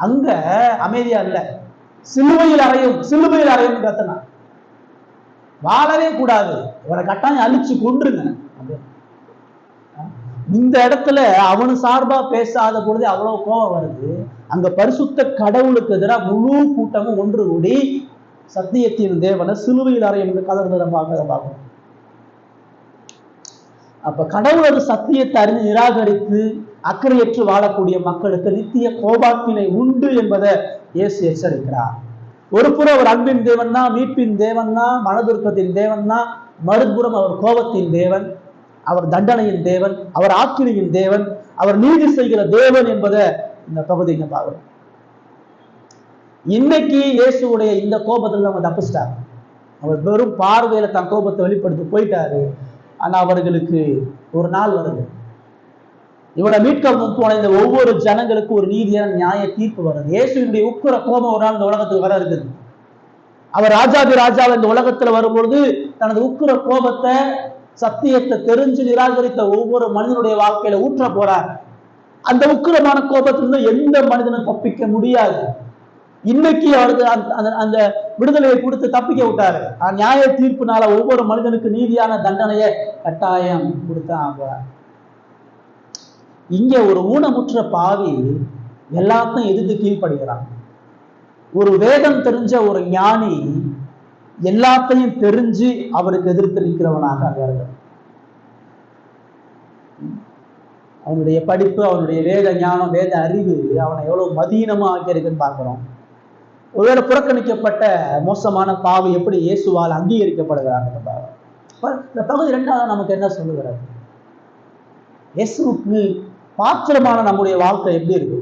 அங்க அமைதியா இல்லை. சிலுவையில் அறையும், சிலுவையில் அறையும் கத்தனா, வாழவே கூடாது, இவரை கட்டாயம் அழிச்சு கொன்றுங்க. இந்த இடத்துல அவனு சார்பா பேசாத பொழுது அவ்வளவு கோபம் வருது. அங்க பரிசுத்த கடவுளுக்கு எதிராக முழு கூட்டமும் ஒன்று கூடி சத்தியத்தின் தேவனை சிலுவையில் அறையும் என்று கதறதை பார்க்கணும். அப்ப கடவுளது சத்தியத்தை அறிந்து நிராகரித்து அக்கறையற்று வாழக்கூடிய மக்களுக்கு நித்திய கோபாக்கினை உண்டு என்பதை இயேசு எச்சரிக்கிறார். ஒரு புறம் அவர் அன்பின் தேவன் தான், மீட்பின் தேவன் தான், மனதுருக்கத்தின் தேவன் தான், மறுபுறம் அவர் கோபத்தின் தேவன், அவர் தண்டனையின் தேவன், அவர் ஆக்கினையின் தேவன், அவர் நீதி செய்கிற தேவன் என்பதை இந்த பகுதியை பார்க்கிறோம். இன்னைக்கு இயேசுடைய இந்த கோபத்தில் அவங்க தப்பிச்சிட்டாங்க. அவர் வெறும் பார்வையில தன் கோபத்தை வெளிப்படுத்தி போயிட்டாரு. ஆனா அவர்களுக்கு ஒரு நாள் வருது, இவனை மீட்க போன இந்த ஒவ்வொரு ஜனங்களுக்கு ஒரு நீதியான நியாய தீர்ப்பு வருது. இயேசுடைய உக்கிர கோபம் ஒரு நாள் இந்த உலகத்துக்கு வர இருக்குது. அவர் ராஜாதி ராஜாவை இந்த உலகத்துல வரும்பொழுது தனது உக்கிர கோபத்தை சத்தியத்தை தெரிஞ்சு நிராகரித்த ஒவ்வொரு மனிதனுடைய வாழ்க்கையில ஊற்ற போறார். அந்த உக்கிரமான கோபத்திலிருந்து எந்த மனிதனும் தப்பிக்க முடியாது. இன்னைக்கு அவருக்கு அந்த விடுதலையை கொடுத்து தப்பிக்க விட்டாரு. நியாய தீர்ப்புனால ஒவ்வொரு மனிதனுக்கு நீதியான தண்டனையை கட்டாயம் கொடுத்தாங்க. இங்க ஒரு ஊனமுற்ற பாவி எல்லாத்தையும் எதிர்த்து கீழ்ப்படுகிறான். ஒரு வேதம் தெரிஞ்ச ஒரு ஞானி எல்லாத்தையும் தெரிஞ்சு அவருக்கு எதிர்த்து நிற்கிறவனாக அங்க இருக்க. அவனுடைய படிப்பு, அவனுடைய வேத ஞானம், வேத அறிவு அவனை எவ்வளவு மதீனமா ஆக்கியிருக்குன்னு பார்க்கிறோம். ஒருவேளை புறக்கணிக்கப்பட்ட மோசமான பாவி எப்படி இயேசுவால் அங்கீகரிக்கப்படுகிறாங்க. இந்த பகுதி 2வது நமக்கு என்ன சொல்லுகிறது? இயேசுவுக்கு பாத்திரமான நம்முடைய வாழ்க்கை எப்படி இருக்கு?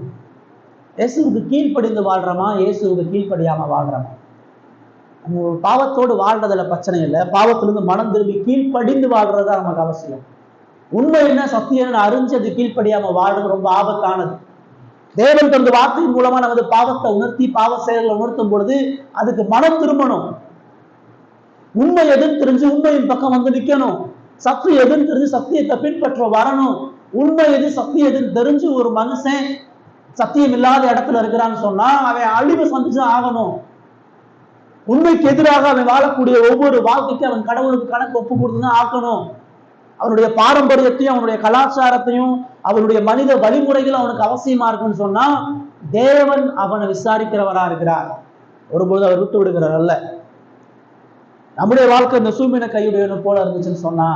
இயேசுவுக்கு கீழ்ப்படிந்து வாழ்றோமா, இயேசுவுக்கு கீழ்ப்படியாம வாழ்றோமா? நம்ம பாவத்தோடு வாழ்றதுல பிரச்சனை இல்லை, பாவத்திலிருந்து மனம் திரும்பி கீழ்ப்படிந்து வாழ்றதுதான் நமக்கு அவசியம். உண்மை என்ன, சத்தியம் அறிஞ்சது கீழ்ப்படியாம வாழ்றது ரொம்ப ஆபத்தானது. தேவன் தனது வார்த்தையின் மூலமா நமது பாவத்தை உணர்த்தி பாவ செயல்களை உணர்த்தும் பொழுது அதுக்கு மனம் திரும்பணும். உண்மை எதுன்னு தெரிஞ்சு உண்மையின் பக்கம் வந்து நிக்கணும். சத்தியம் எதுன்னு தெரிஞ்சு சத்தியத்தை பின்பற்ற வரணும். உண்மை எது சத்தியம் எதுன்னு தெரிஞ்சு ஒரு மனுஷன் சத்தியம் இல்லாத இடத்துல இருக்கிறான்னு சொன்னா அவன் அழிவு சந்திச்சு ஆகணும். உண்மைக்கு எதிராக அவன் வாழக்கூடிய ஒவ்வொரு வாழ்க்கைக்கும் அவன் கடவுளுக்கு கணக்கு ஒப்பு கொடுத்துதான் ஆக்கணும். அவனுடைய பாரம்பரியத்தையும் அவனுடைய கலாச்சாரத்தையும் அவனுடைய மனித வழிமுறைகளும் அவனுக்கு அவசியமா இருக்குன்னு சொன்னா தேவன் அவனை விசாரிக்கிறவரா இருக்கிறார். ஒருபொழுது அவர் விட்டு விடுகிறார் அல்ல. நம்முடைய வாழ்க்கை இந்த சூமின கையுடையவனை போல இருந்துச்சுன்னு சொன்னா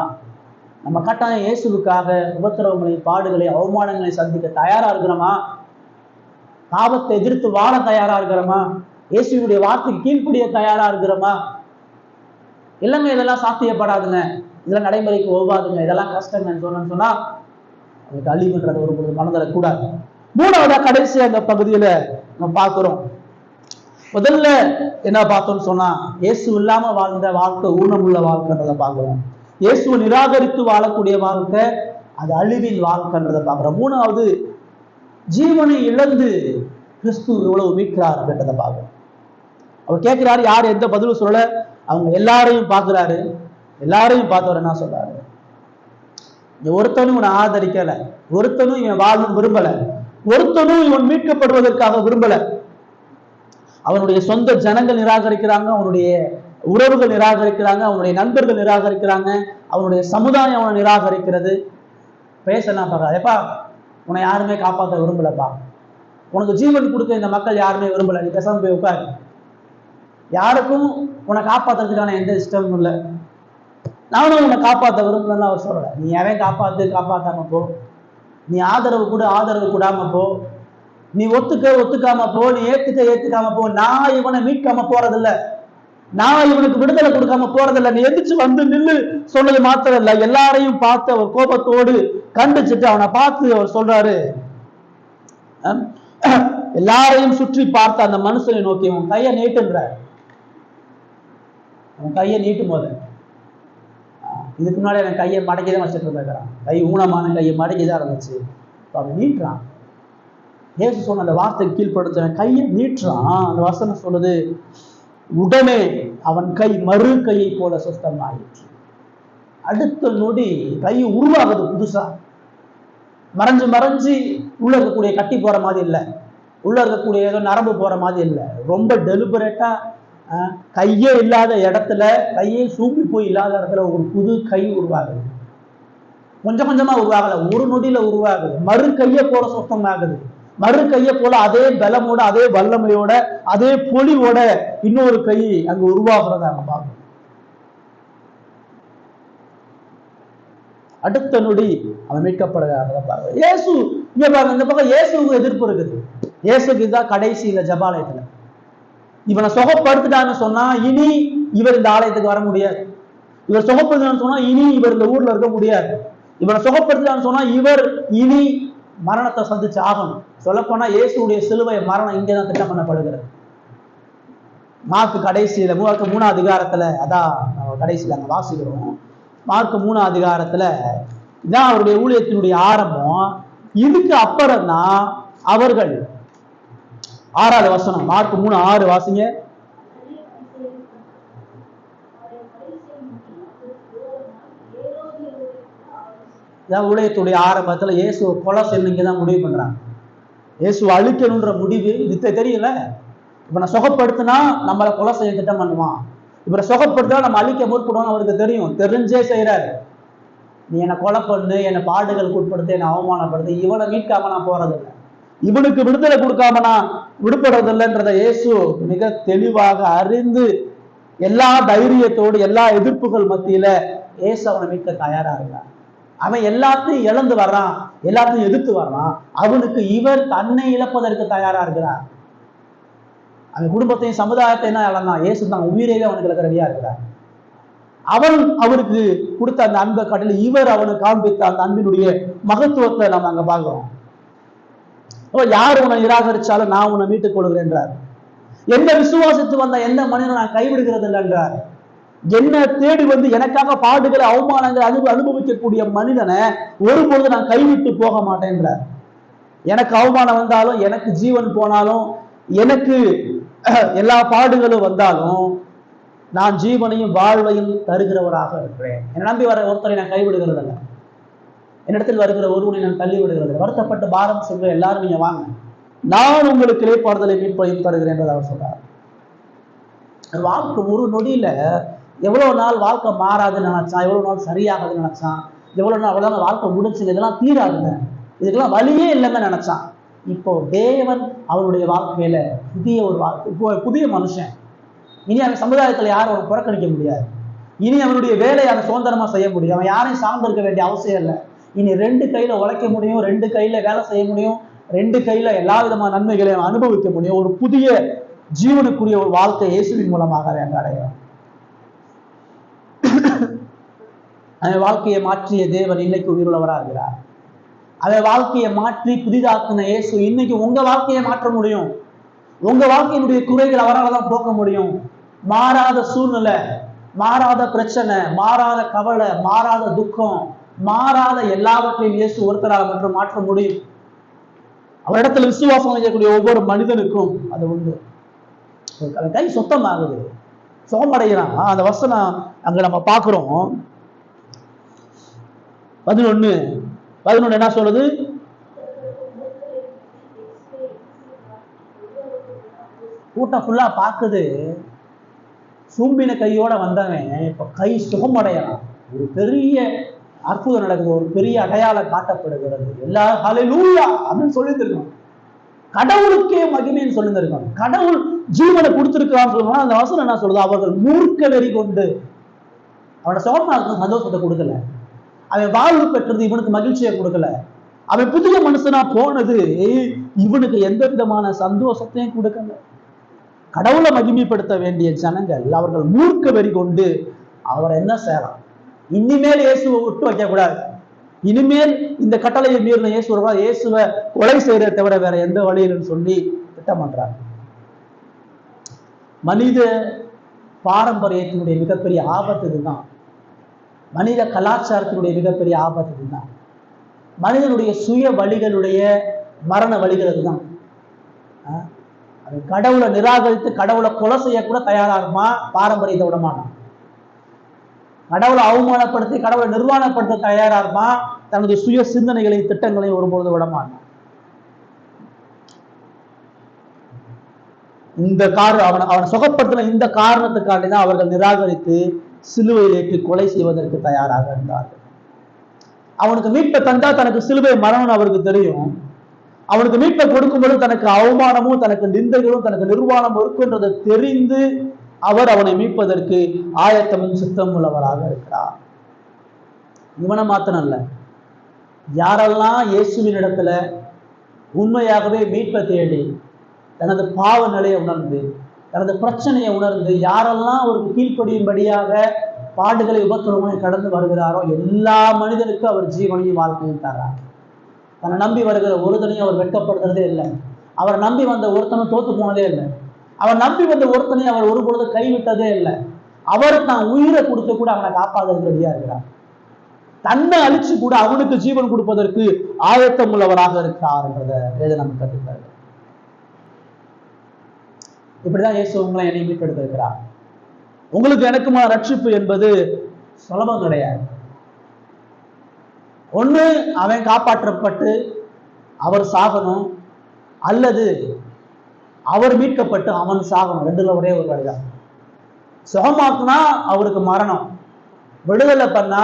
நம்ம கட்டாயம் இயேசுவுக்காக உபத்திரவங்களை, பாடுகளை, அவமானங்களை சந்திக்க தயாரா இருக்கிறோமா? பாவத்தை எதிர்த்து வாழ தயாரா இருக்கிறோமா? இயேசுடைய வார்த்தைக்கு கீழ்ப்படிய தயாரா இருக்கிறோமா? இல்லைங்க, இதெல்லாம் சாத்தியப்படாதுங்க, இதெல்லாம் நடைமுறைக்கு ஒவ்வாதுங்க, இதெல்லாம் கஷ்டங்கன்னு சொன்னா அதுக்கு அழிவுன்றது ஒரு பொழுது மனதிடக்கூடாது. மூணாவதா கடைசி அந்த பகுதியில நம்ம பார்க்கிறோம். முதல்ல என்ன பார்த்தோம்னு சொன்னா இயேசு இல்லாம வாழ்ந்த வாழ்க்கை ஊனமுள்ள வாழ்க்கைன்றதை பார்க்கிறோம். இயேசுவை நிராகரித்து வாழக்கூடிய வாழ்க்கை அது அழிவின் வாழ்க்கைன்றதை பார்க்கிறோம். மூணாவது ஜீவனை இழந்து கிறிஸ்து எவ்வளவு மீட்கிறார் அப்படின்றத பார்க்கிறோம். அவர் கேட்கிறாரு, யார் எந்த பதிலும் சொல்லல, அவங்க எல்லாரையும் பார்க்கிறாரு. எல்லாரையும் பார்த்தவர் என்ன சொல்றாரு? ஒருத்தனும் இவனை ஆதரிக்கல, ஒருத்தனும் இவன் வாழணும் விரும்பல, ஒருத்தனும் இவன் மீட்கப்படுவதற்காக விரும்பல. அவனுடைய சொந்த ஜனங்கள் நிராகரிக்கிறாங்க, அவனுடைய உறவுகள் நிராகரிக்கிறாங்க, அவனுடைய நண்பர்கள் நிராகரிக்கிறாங்க, அவனுடைய சமுதாயம் அவனை நிராகரிக்கிறது. பேச என்ன பார்க்கறாரு? எப்பா, உன்னை யாருமே காப்பாற்ற விரும்பலப்பா, உனக்கு ஜீவன் கொடுக்க இந்த மக்கள் யாருமே விரும்பல, நீ பேசாம போய் உட்காரு, யாருக்கும் உன்னை காப்பாற்றுறதுக்கான எந்த இஷ்டமும் இல்லை, நானும் உன்னை காப்பாற்ற விரும்பலன்னு அவர் சொல்லல. நீ எவன் காப்பாத்தாம போ, நீ ஆதரவு கூடாம போ, நீ ஒத்துக்காம போ, நீ ஏத்துக்காம போ, நான் இவனை மீட்காம போறதில்லை, நான் இவனுக்கு விடுதலை கொடுக்காம போறதில்லை, நீ எந்திரிச்சு வந்து நில்லு சொன்னது மாத்திரம் இல்லை, எல்லாரையும் பார்த்து அவர் கோபத்தோடு கண்டிச்சுட்டு அவனை பார்த்து அவர் சொல்றாரு, எல்லாரையும் சுற்றி பார்த்த அந்த மனுஷனை நோக்கி உன் கையை நீட்டுன்றார். அவன் கையை நீட்டும் போது, இதுக்கு முன்னாடி எனக்கு கையை மடக்கிதான் வச்சுட்டு இருக்கிறான், கை ஊனமான கையை மடக்கிதான் இருந்துச்சு, அவன் நீட்டுறான். இயேசு சொன்ன அந்த வார்த்தை கீழ்ப்படுத்த கையை நீட்டுறான். அந்த வசனம் சொல்லுது, உடனே அவன் கை மறு கையை போல சுத்தமாயிற்று. அடுத்த நொடி கை உருவாகுது புதுசா, மறைஞ்சு உள்ள இருக்கக்கூடிய கட்டி போற மாதிரி இல்லை, உள்ள இருக்கக்கூடிய ஏதோ நரம்பு போற மாதிரி இல்லை, ரொம்ப டெலிபரேட்டா கையே இல்லாத இடத்துல, கையே சூம்பி போய் இல்லாத இடத்துல ஒரு புது கை உருவாகுது. கொஞ்சம் கொஞ்சமா உருவாகல, ஒரு நொடியில உருவாகுது. மறு கையை போல சுத்தமாகுது. மறு கையை போல அதே பலமோட, அதே வல்லமையோட, அதே பொலிவோட இன்னொரு கை அங்க உருவாகிறத நாங்க பார்க்கணும். அடுத்த நொடி அவன் மீட்கப்படுகிறத பாருங்க. இயேசு இங்க பாருங்க, இந்த பக்கம் இயேசுக்கு எதிர்ப்பு இருக்குது. இயேசுக்கு இதுதான் கடைசி இந்த ஜபாலயத்துல. இவனை சுகப்படுத்திட்டான்னு சொன்னா இனி இவர் இந்த ஆலயத்துக்கு வர முடியாது. இவர் சுகப்படுத்தினான்னு சொன்னா இனி இவர் இந்த ஊர்ல இருக்க முடியாது. இவரை சுகப்படுத்தினான்னு சொன்னா இவர் இனி மரணத்தை சந்திச்சு ஆகணும். சொல்லப்போனா இயேசுடைய சிலுவை மரணம் இங்கேதான் திட்டம் பண்ணப்படுகிறது. மார்க்கு கடைசியில மார்க்கு 3ஆம் அதிகாரத்துல, அதான் கடைசியில அங்க வாசிக்கிறோம். மார்க்கு 3ஆம் அதிகாரத்துல இதான் அவருடைய ஊழியத்தினுடைய ஆரம்பம். இதுக்கு அப்புறம் தான் அவர்கள் 6வது வசனம், மார்க் 3:6 வாசிங்க. ஊழியத்துடைய ஆரம்பத்துல இயேசு கொலை செய்யணும் முடிவு பண்றாங்க. இயேசு அழிக்கணுன்ற முடிவு இது தெரியல. இவனை சுகப்படுத்தினா நம்மளை கொலை செய்ய திட்டம் பண்ணுவான், இவரை சுகப்படுத்தினா நம்ம அழிக்க முற்படுவான்னு அவருக்கு தெரியும். தெரிஞ்சே செய்யறாரு. நீ என்னை கொலை பண்ணு, என்னை பாடுகளுக்கு உட்படுத்த, என்னை அவமானப்படுத்த, இவனை மீட்காம நான் போறதில்லை, இவனுக்கு விடுதலை கொடுக்காம நான் விடுபடுறதில்லைன்றத இயேசு மிக தெளிவாக அறிந்து எல்லா தைரியத்தோடு எல்லா எதிர்ப்புகள் மத்தியில இயேசு அவனை மீட்க தயாரா இருந்தான். அவன் எல்லாத்தையும் இழந்து வர்றான், எல்லாத்தையும் எதிர்த்து வர்றான். அவனுக்கு இவர் தன்னை இழப்பதற்கு தயாரா இருக்கிறார். அவன் குடும்பத்தையும் சமுதாயத்தை என்ன இழந்தான், இயேசு தான் உயிரையே அவனுக்கு இழக்க ரெடியா இருக்கிறார். அவன் அவருக்கு கொடுத்த அந்த அன்பை காட்டில் இவர் அவனுக்கு காண்பித்த அந்த அன்பினுடைய மகத்துவத்தை நம்ம அங்க பார்க்கிறோம். யார் உன்னை நிராகரிச்சாலும் நான் உன்னை மீட்டுக் கொள்கிறேன் என்றார். எந்த விசுவாசித்து வந்த எந்த மனிதனும் நான் கைவிடுகிறது இல்லை என்றார். என்ன தேடி வந்து எனக்காக பாடுகளை அவமானங்களை அனுபவிக்கக்கூடிய மனிதனை ஒருபொழுது நான் கைவிட்டு போக மாட்டேன் என்றார். எனக்கு அவமானம் வந்தாலும், எனக்கு ஜீவன் போனாலும், எனக்கு எல்லா பாடுகளும் வந்தாலும் நான் ஜீவனையும் வாழ்வையும் தருகிறவராக இருக்கிறேன். என்னை நம்பி வர ஒருத்தரை நான் கைவிடுகிறது இல்லை, என்னிடத்தில் வருகிற ஒருவனை நான் தள்ளி விடுகிறது. வருத்தப்பட்டு பாரம் சொல்ற எல்லாரும் நீங்க வாங்க, நான் உங்களுக்கு இளைப்பாறுதலை மீட்பையும் தருகிறேன் என்று அவர் சொல்றார். வாழ்க்கை ஒரு நொடியில எவ்வளவு நாள் வாழ்க்கை மாறாதுன்னு நினைச்சான், எவ்வளவு நாள் சரியாகுதுன்னு நினைச்சான், எவ்வளவு நாள் அவ்வளவுதான் வாழ்க்கை முடிச்சுங்க, இதெல்லாம் தீராதுங்க, இதுக்கெல்லாம் வழியே இல்லைன்னு நினைச்சான். இப்போ தேவன் அவருடைய வாழ்க்கையில புதிய ஒரு வாழ்க்கை, இப்போ புதிய மனுஷன், இனி அவன் சமுதாயத்துல யாரும் அவன் புறக்கணிக்க முடியாது. இனி அவனுடைய வேலையை அவன் சுதந்திரமா செய்ய முடியும். அவன் யாரையும் சார்ந்திருக்க வேண்டிய அவசியம் இல்லை. இனி 2 கையில உழைக்க முடியும், 2 கையில வேலை செய்ய முடியும், 2 கையில எல்லா விதமான நன்மைகளையும் அனுபவிக்க முடியும். ஒரு புதிய ஜீவனுக்குரிய ஒரு வாழ்க்கை இயேசுவின் மூலமாக அவன் அடையும். அவன் வாழ்க்கையை மாற்றிய தேவன் இன்னைக்கு உயிருள்ளவரா இருக்கிறார். அவன் வாழ்க்கையை மாற்றி புதிதாக்குன இயேசு இன்னைக்கு உங்க வாழ்க்கையை மாற்ற முடியும். உங்க வாழ்க்கையினுடைய குறைகள் அவரால் தான் போக்க முடியும். மாறாத சூழ்நிலை, மாறாத பிரச்சனை, மாறாத கவலை, மாறாத துக்கம், மாறாத எல்லாவற்றையும் இயேசு ஒருத்தரால் மட்டும் மாற்ற முடியும். அவரிடத்துல விசுவாசம் வைக்கக்கூடிய ஒவ்வொரு மனிதனுக்கும் அது உண்டு. கை சுத்தமாகுது, சுகமடைகிறான். அந்த வசனம் அங்க நம்ம பார்க்கிறோம். 11 என்ன சொல்லுது? கூட்டம் ஃபுல்லா பாக்குது. சூம்பின கையோட வந்தவன் இப்ப கை சுகமடையலாம். ஒரு பெரிய அற்புதம் நடக்குது, ஒரு பெரிய அடையாளம் காட்டப்படுகிறது. எல்லாரும் ஹல்லேலூயா அப்படின்னு சொல்லியிருக்கோம். கடவுளுக்கே மகிமைன்னு சொல்லியிருக்கோம். கடவுள் ஜீவனை கொடுத்திருக்கான்னு சொல்லுவாங்க. அந்த வசனம் என்ன சொல்லுது? அவர்கள் மூர்க்க வெறி கொண்டு, அவனோட சுகமாக்கு சந்தோஷத்தை கொடுக்கல, அவன் வாழ்வு பெற்றது இவனுக்கு மகிழ்ச்சியை கொடுக்கல, அவன் புதிய மனுஷனா போனது இவனுக்கு எந்த விதமான சந்தோஷத்தையும் கொடுக்கல. கடவுளை மகிமைப்படுத்த வேண்டிய ஜனங்கள் அவர்கள் மூர்க்க வெறி கொண்டு அவரை என்ன செய்யலாம்? இனிமேல் இயேசுவை விட்டு வைக்க கூடாது. இனிமேல் இந்த கட்டளையை மீறின இயேசுவை கொலை செய்யறதை தவிர வேற எந்த வழியிலும் சொல்லி திட்டம் பண்றாங்க. மனித பாரம்பரியத்தினுடைய மிகப்பெரிய ஆபத்து இதுதான். மனித கலாச்சாரத்தினுடைய மிகப்பெரிய ஆபத்து இதுதான். மனிதனுடைய சுய வழிகளுடைய மரண வழிகள் அதுதான். அது கடவுளை நிராகரித்து கடவுளை கொலை செய்ய கூட தயாரா இருமா, பாரம்பரியத்தை விடமாட்டான். கடவுளை அவமானப்படுத்தி கடவுளை நிர்வாணப்படுத்த தயாரா இருப்பான், தனது சுய சிந்தனைகளையும் திட்டங்களையும் ஒருபொழுது விடமாட்டான். இந்த அவனை சுகப்படுத்தின இந்த காரணத்துக்காண்டி தான் அவர்கள் நிராகரித்து சிலுவையில் ஏற்றி கொலை செய்வதற்கு தயாராக இருந்தார்கள். அவனுக்கு மீட்பை தந்தா தனக்கு சிலுவை மரணம் அவருக்கு தெரியும். அவனுக்கு மீட்பை கொடுக்கும்போது தனக்கு அவமானமும் தனக்கு நிந்தைகளும் தனக்கு நிர்வாணமும் இருக்குன்றதை தெரிந்து அவர் அவனை மீட்பதற்கு ஆயத்தமும் சித்தம் உள்ளவராக இருக்கிறார். இவனை மாத்திரம் அல்ல, யாரெல்லாம் இயேசுவின் இடத்துல உண்மையாகவே மீட்பை தேடி தனது பாவ நிலையை உணர்ந்து தனது பிரச்சனையை உணர்ந்து யாரெல்லாம் அவருக்கு கீழ்ப்படியும்படியாக பாடுகளை உபத்திரவங்களை கடந்து வருகிறாரோ எல்லா மனிதனுக்கும் அவர் ஜீவனையும் வாழ்க்கையும் தரார். தன்னை நம்பி வருகிற ஒருத்தனையும் அவர் வெட்கப்படுத்துறதே இல்லை. அவரை நம்பி வந்த ஒருத்தனும் தோத்து போனதே இல்லை. அவர் நம்பி வந்த ஒருத்தனையும் அவர் ஒரு பொழுது கைவிட்டதே இல்லை. அவர் தான் உயிரை கொடுத்து கூட அவனை காப்பாதற்கு ரெடியா இருக்கிறார். தன்னை அழிச்சு கூட அவனுக்கு ஜீவன் கொடுப்பதற்கு ஆயத்தம் உள்ளவராக இருக்கிறார் என்றதை நம்ம கற்றுக்கிறார். இப்படிதான் இயேசு உங்களை என்னை மீட்டெடுத்திருக்கிறார். உங்களுக்கு எனக்குமான ரட்சிப்பு என்பது சுலபம் கிடையாது. ஒண்ணு அவன் காப்பாற்றப்பட்டு அவர் சாகணும், அல்லது அவர் மீட்கப்பட்டு அவன் சாகணும். ரெண்டுல ஒரே ஒரு வழிதான். சுகமாக்குனா அவருக்கு மரணம், விடுதலை பண்ணா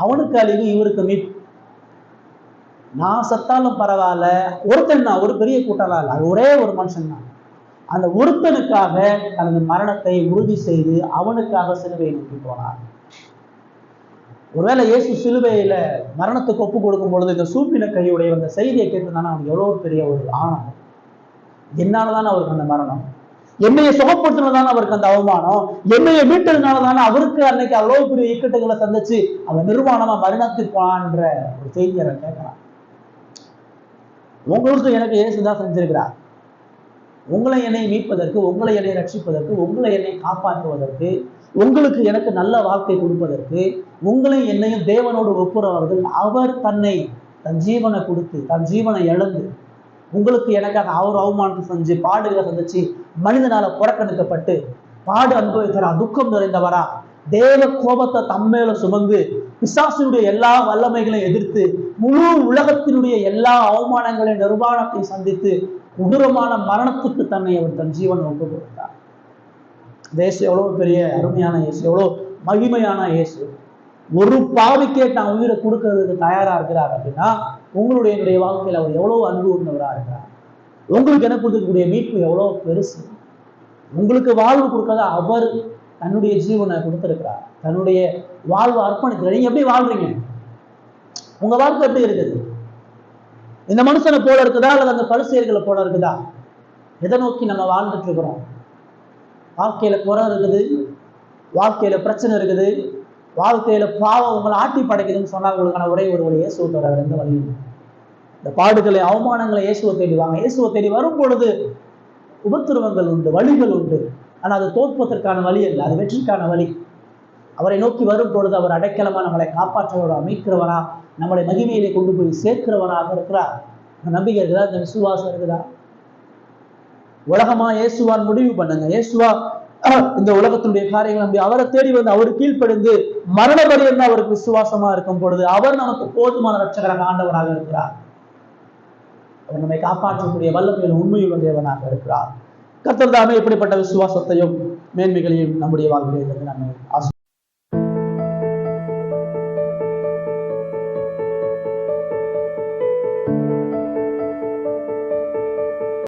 அவனுக்கு அழிவு, இவருக்கு மீட்பு. நான் சத்தாலும் பரவாயில்ல, ஒருத்தன் தான், ஒரு பெரிய கூட்டலாம் இல்லை, அது ஒரே ஒரு மனுஷன் தான். அந்த ஒருத்தனுக்காக தனது மரணத்தை உறுதி செய்து அவனுக்காக சிலுவையை நோக்கி போனார். ஒருவேளை இயேசு சிலுவையில மரணத்துக்கு ஒப்பு கொடுக்கும் பொழுது இந்த சூப்பின கையுடைய அந்த செய்தியை கேட்டுதானே அவனுக்கு எவ்வளவு பெரிய ஒரு ஆணம். என்னாலதானே அவருக்கு அந்த மரணம், என்னைய சுகப்படுத்தினதானே அவருக்கு அந்த அவமானம், என்னைய மீட்டதுனாலதானே அவருக்கு அன்னைக்கு அவ்வளவு பெரிய இக்கட்டுகளை சந்திச்சு அவன் நிர்வாணமா மரணத்துக்கு போனான்ற ஒரு செய்தியை அவன் கேட்கிறான். உங்களுக்கு எனக்கு இயேசுதான் செஞ்சிருக்கிறார். உங்களை என்னை மீட்பதற்கு, உங்களை என்னை ரட்சிப்பதற்கு, உங்களை என்னை காப்பாற்றுவதற்கு, உங்களுக்கு எனக்கு நல்ல வாழ்க்கை கொடுப்பதற்கு, உங்களை என்னையும் தேவனோடு ஒப்புரவர்கள் அவர் தன் ஜீவனை கொடுத்து தன் ஜீவனை இழந்து உங்களுக்கு எனக்காக அவர் அவமானத்தை செஞ்சு பாடுகளை சந்திச்சு மனிதனால புறக்கணிக்கப்பட்டு பாடு அனுபவிக்கிறா, துக்கம் நிறைந்தவரா, தேவ கோபத்தை தம்மேல சுமந்து பிசாசினுடைய எல்லா வல்லமைகளையும் எதிர்த்து முழு உலகத்தினுடைய எல்லா அவமானங்களையும் நிர்வாணத்தை சந்தித்து கொடூரமான மரணத்துக்கு தன்னை அவர் தன் ஜீவனை ஒப்பு கொடுத்தார். இயேசு எவ்வளவு பெரிய அருமையான இயேசு, எவ்வளவு மகிமையான இயேசு. ஒரு பாவிக்கே தான் உயிரை கொடுக்கறதுக்கு தயாரா இருக்கிறார் அப்படின்னா உங்களுடைய என்னுடைய வாழ்க்கையில் அவர் எவ்வளவு அன்பு உள்ளவராக இருக்கிறார். உங்களுக்கு எனக்கு கொடுக்கக்கூடிய மீட்பு எவ்வளவு பெருசு. உங்களுக்கு வாழ்வு கொடுக்காத அவர் தன்னுடைய ஜீவனை கொடுத்திருக்கிறார், தன்னுடைய வாழ்வு அர்ப்பணிக்கிறார். நீங்க எப்படி வாழ்றீங்க? உங்க வாழ்க்கை எப்படி இருக்குது? இந்த மனுஷனை போல இருக்குதா அல்லது அந்த பரிசேயர்களை போல இருக்குதா? எதை நோக்கி நம்ம வாழ்ந்துட்டு இருக்கிறோம்? வாழ்க்கையில குறை இருக்குது, வாழ்க்கையில பிரச்சனை இருக்குது, வாழ்க்கையில பாவம் உங்களை ஆட்டி படைக்குதுன்னு சொன்னா உங்களுக்கான ஒரே ஒரு வழி இயேசுவை தவிர எந்த வழியும். இந்த பாடுகளை அவமானங்களை இயேசுவை தேடி வாங்க. இயேசுவை தேடி வரும் பொழுது உபத்திரவங்கள் உண்டு, வழிகள் உண்டு. ஆனா அது தோற்பதற்கான வழி அல்ல, அது வெற்றிக்கான வழி. அவரை நோக்கி வரும் பொழுது அவர் அடைக்கலமா நம்மளை காப்பாற்றவரா, மீட்கிறவரா, நம்மளை மகிமையிலே கொண்டு போய் சேர்க்கிறவராக இருக்கிறார். நம்பிக்கை இருக்குதா? இந்த விசுவாசம் இருக்குதா? உலகமா இயேசுவான் முடிவு பண்ணுங்க. இயேசுவா இந்த உலகத்தினுடைய காரியங்கள் நம்பி அவரை தேடி வந்து அவர் கீழ்ப்படிந்து மரண பரியந்தம் அவருக்கு விசுவாசமா இருக்கும் பொழுது அவர் நமக்கு போதுமான ரட்சகராக ஆண்டவராக இருக்கிறார். அவர் நம்மை காப்பாற்றக்கூடிய வல்லமையில் உண்மையுள்ள தேவனாக இருக்கிறார். கர்த்தர் தாமே இப்படிப்பட்ட விசுவாசத்தையும் மேன்மைகளையும் நம்முடைய வாழ்க்கையில் நம்மை